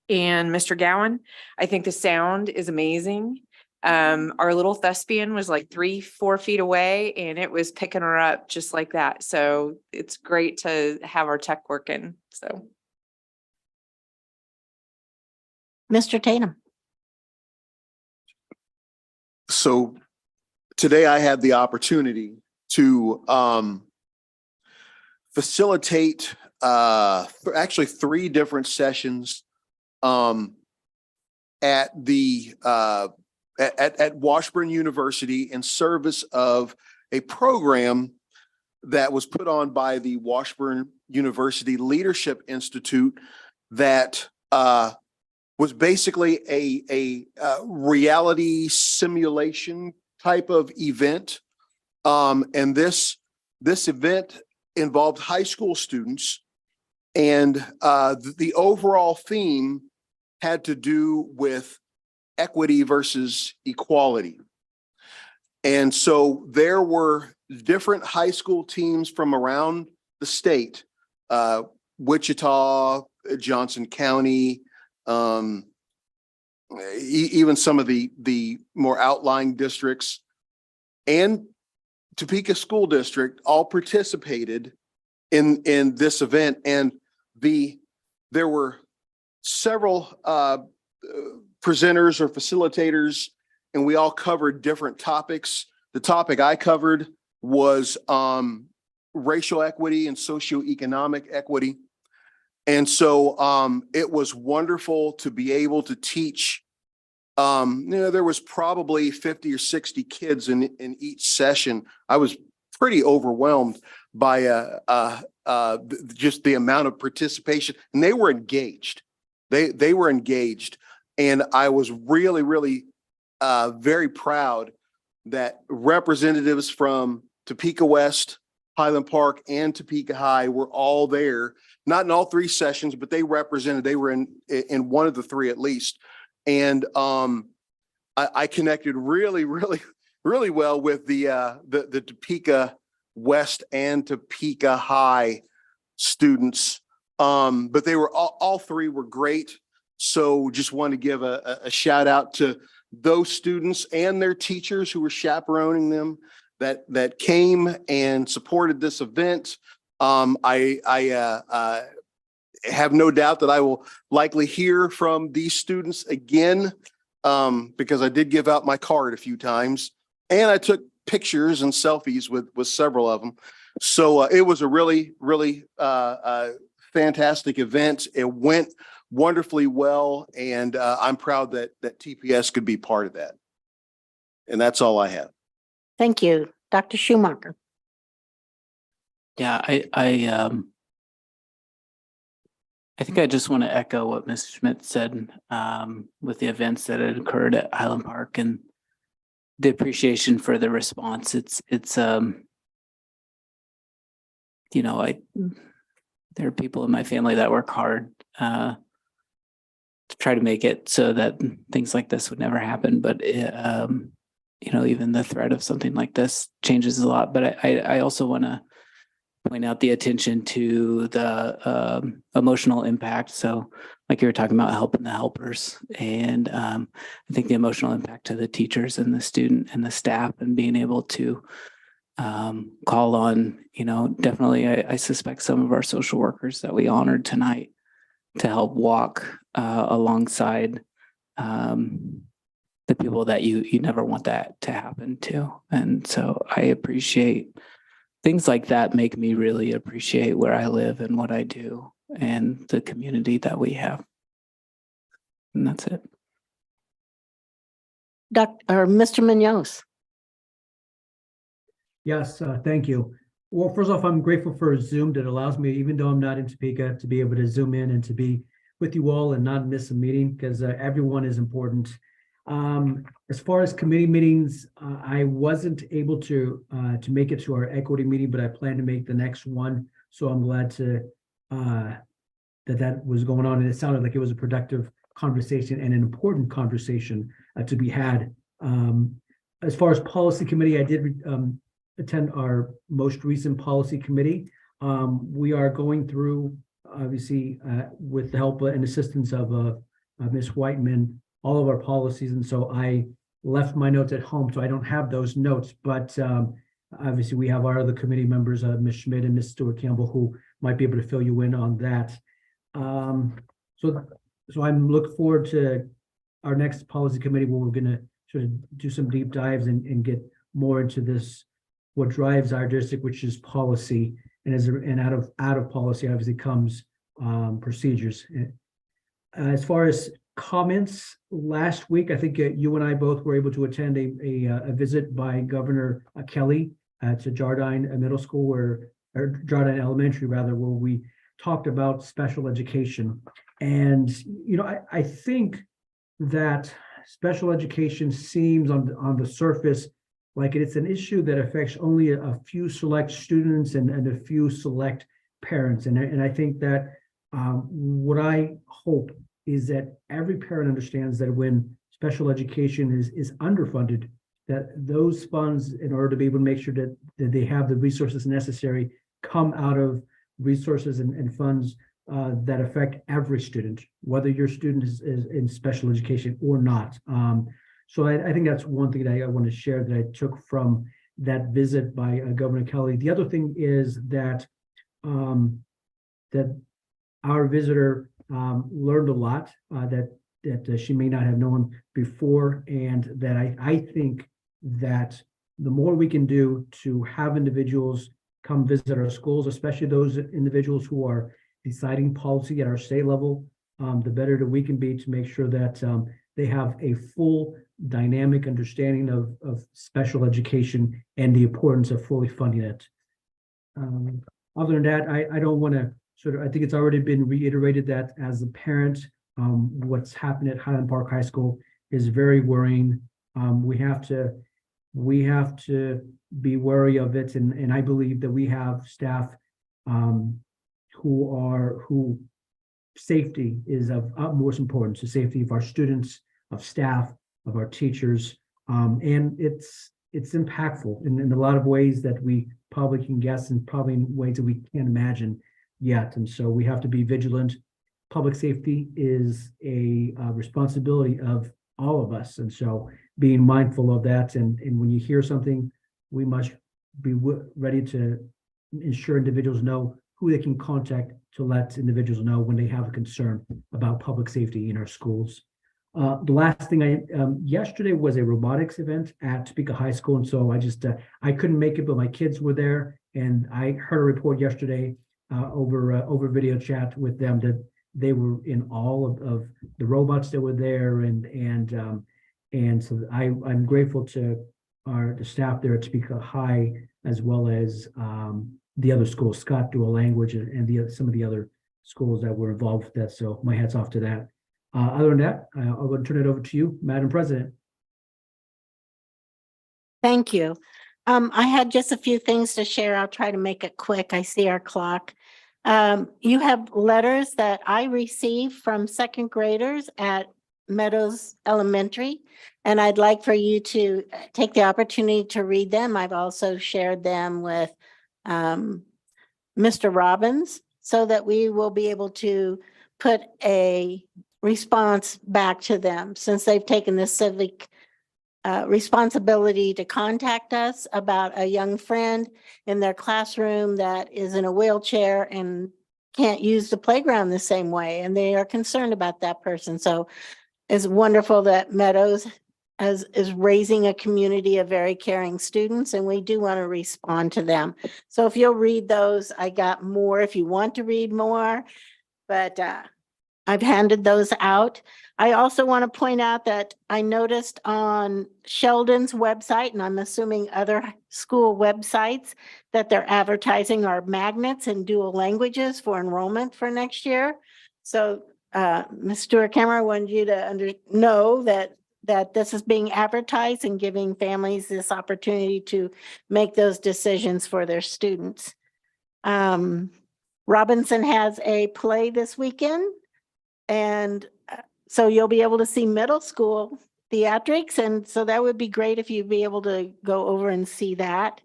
And Mr. Gowan, I think the sound is amazing. Our little thespian was like 3-4 feet away and it was picking her up just like that. So it's great to have our tech working. So. Mr. Tatum. So today I had the opportunity to facilitate actually 3 different sessions at Washburn University in service of a program that was put on by the Washburn University Leadership Institute that was basically a reality simulation type of event. And this event involved high school students. And the overall theme had to do with equity versus equality. And so there were different high school teams from around the state, Wichita, Johnson County, even some of the more outlying districts and Topeka School District all participated in this event. And there were several presenters or facilitators, and we all covered different topics. The topic I covered was racial equity and socioeconomic equity. And so it was wonderful to be able to teach. There was probably 50 or 60 kids in each session. I was pretty overwhelmed by just the amount of participation, and they were engaged. They were engaged, and I was really, really very proud that representatives from Topeka West, Highland Park, and Topeka High were all there. Not in all three sessions, but they represented. They were in one of the three at least, and I connected really, really, really well with the Topeka West and Topeka High students. But they were all three were great. So just want to give a shout out to those students and their teachers who were chaperoning them that came and supported this event. I have no doubt that I will likely hear from these students again, because I did give out my card a few times, and I took pictures and selfies with several of them. So it was a really, really fantastic event. It went wonderfully well, and I'm proud that TPS could be part of that. And that's all I have. Thank you. Dr. Schumacher. Yeah, I think I just want to echo what Ms. Schmidt said with the events that had occurred at Highland Park and the appreciation for the response. It's there are people in my family that work hard to try to make it so that things like this would never happen. But even the threat of something like this changes a lot. But I also want to point out the attention to the emotional impact. So like you were talking about helping the helpers, and I think the emotional impact to the teachers and the student and the staff, and being able to call on, definitely I suspect some of our social workers that we honored tonight to help walk alongside the people that you never want that to happen to. And so I appreciate things like that. Make me really appreciate where I live and what I do and the community that we have. And that's it. Mr. Munoz. Yes, thank you. Well, first off, I'm grateful for Zoom that allows me, even though I'm not in Topeka, to be able to Zoom in and to be with you all and not miss a meeting, because everyone is important. As far as committee meetings, I wasn't able to make it to our equity meeting, but I plan to make the next one. So I'm glad that was going on, and it sounded like it was a productive conversation and an important conversation to be had. As far as policy committee, I did attend our most recent policy committee. We are going through, obviously, with the help and assistance of Ms. Whiteman, all of our policies. And so I left my notes at home, so I don't have those notes, but obviously we have our other committee members, Ms. Schmidt and Ms. Stewart Campbell, who might be able to fill you in on that. So I'm looking forward to our next policy committee, where we're gonna sort of do some deep dives and get more into this, what drives our district, which is policy, and out of policy obviously comes procedures. As far as comments, last week, I think you and I both were able to attend a visit by Governor Kelly to Jardine Middle School, or Jardine Elementary rather, where we talked about special education. And I think that special education seems on the surface like it's an issue that affects only a few select students and a few select parents. And I think that what I hope is that every parent understands that when special education is underfunded, that those funds, in order to be able to make sure that they have the resources necessary, come out of resources and funds that affect every student, whether your student is in special education or not. So I think that's one thing that I want to share that I took from that visit by Governor Kelly. The other thing is that that our visitor learned a lot that she may not have known before, and that I think that the more we can do to have individuals come visit our schools, especially those individuals who are deciding policy at our state level, the better that we can be to make sure that they have a full dynamic understanding of special education and the importance of fully funding it. Other than that, I don't want to I think it's already been reiterated that as a parent, what's happened at Highland Park High School is very worrying. We have to be wary of it, and I believe that we have staff who safety is of utmost importance, the safety of our students, of staff, of our teachers, and it's impactful in a lot of ways that we probably can guess, and probably in ways that we can't imagine yet. And so we have to be vigilant. Public safety is a responsibility of all of us. And so being mindful of that, and when you hear something, we must be ready to ensure individuals know who they can contact to let individuals know when they have a concern about public safety in our schools. The last thing yesterday was a robotics event at Topeka High School. And so I couldn't make it, but my kids were there, and I heard a report yesterday over video chat with them that they were in awe of the robots that were there, and so I'm grateful to the staff there at Topeka High, as well as the other schools, Scott Dual Language, and some of the other schools that were involved with that. So my hat's off to that. Other than that, I'll go and turn it over to you, Madam President. Thank you. I had just a few things to share. I'll try to make it quick. I see our clock. You have letters that I received from second graders at Meadows Elementary, and I'd like for you to take the opportunity to read them. I've also shared them with Mr. Robbins, so that we will be able to put a response back to them, since they've taken the civic responsibility to contact us about a young friend in their classroom that is in a wheelchair and can't use the playground the same way, and they are concerned about that person. So it's wonderful that Meadows is raising a community of very caring students, and we do want to respond to them. So if you'll read those, I got more if you want to read more, but I've handed those out. I also want to point out that I noticed on Sheldon's website, and I'm assuming other school websites, that they're advertising our magnets and dual languages for enrollment for next year. So Ms. Stewart-Cameron, I wanted you to know that this is being advertised and giving families this opportunity to make those decisions for their students. Robinson has a play this weekend, and so you'll be able to see middle school theatrics, and so that would be great if you'd be able to go over and see that.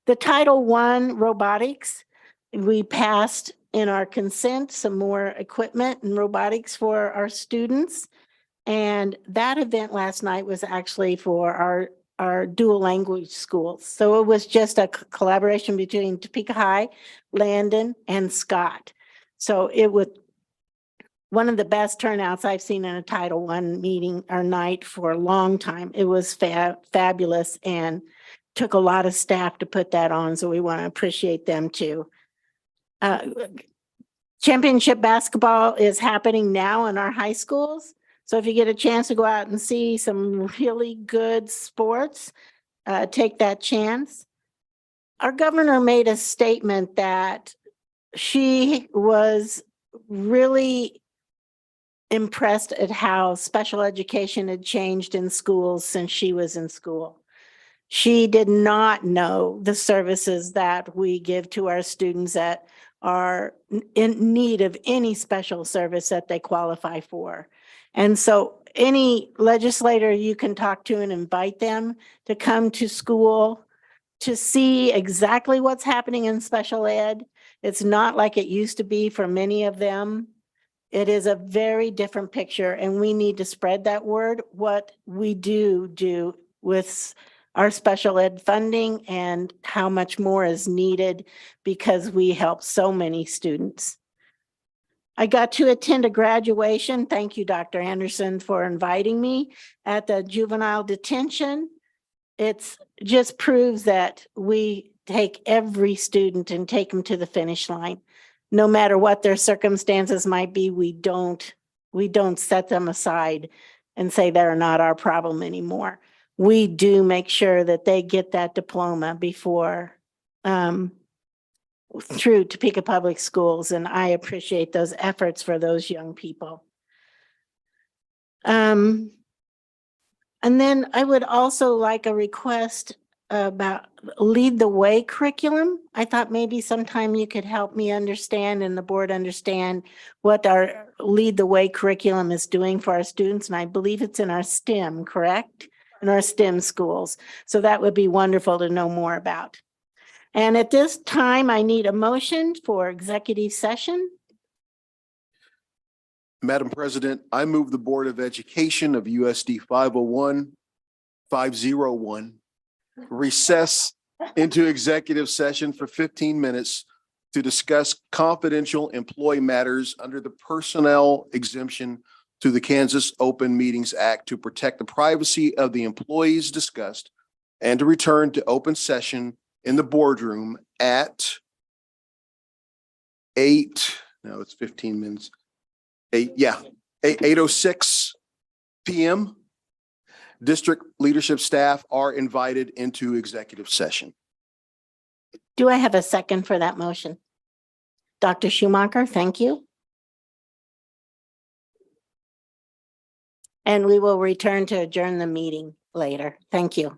The Title I robotics, we passed in our consent some more equipment and robotics for our students. And that event last night was actually for our dual language schools. So it was just a collaboration between Topeka High, Landon, and Scott. So it was one of the best turnouts I've seen in a Title I meeting or night for a long time. It was fabulous, and took a lot of staff to put that on. So we want to appreciate them too. Championship basketball is happening now in our high schools. So if you get a chance to go out and see some really good sports, take that chance. Our governor made a statement that she was really impressed at how special education had changed in schools since she was in school. She did not know the services that we give to our students that are in need of any special service that they qualify for. And so any legislator you can talk to and invite them to come to school to see exactly what's happening in special ed. It's not like it used to be for many of them. It is a very different picture, and we need to spread that word, what we do with our special ed funding and how much more is needed because we help so many students. I got to attend a graduation. Thank you, Dr. Anderson, for inviting me at the juvenile detention. It's just proves that we take every student and take them to the finish line. No matter what their circumstances might be, we don't set them aside and say they're not our problem anymore. We do make sure that they get that diploma before through Topeka Public Schools, and I appreciate those efforts for those young people. And then I would also like a request about Lead the Way curriculum. I thought maybe sometime you could help me understand and the board understand what our Lead the Way curriculum is doing for our students. And I believe it's in our STEM, correct? In our STEM schools. So that would be wonderful to know more about. And at this time, I need a motion for executive session. Madam President, I move the Board of Education of USD 501 recess into executive session for 15 minutes to discuss confidential employee matters under the personnel exemption to the Kansas Open Meetings Act to protect the privacy of the employees discussed, and to return to open session in the boardroom at 15 minutes. 8:06 p.m. District leadership staff are invited into executive session. Do I have a second for that motion? Dr. Schumacher, thank you. And we will return to adjourn the meeting later. Thank you.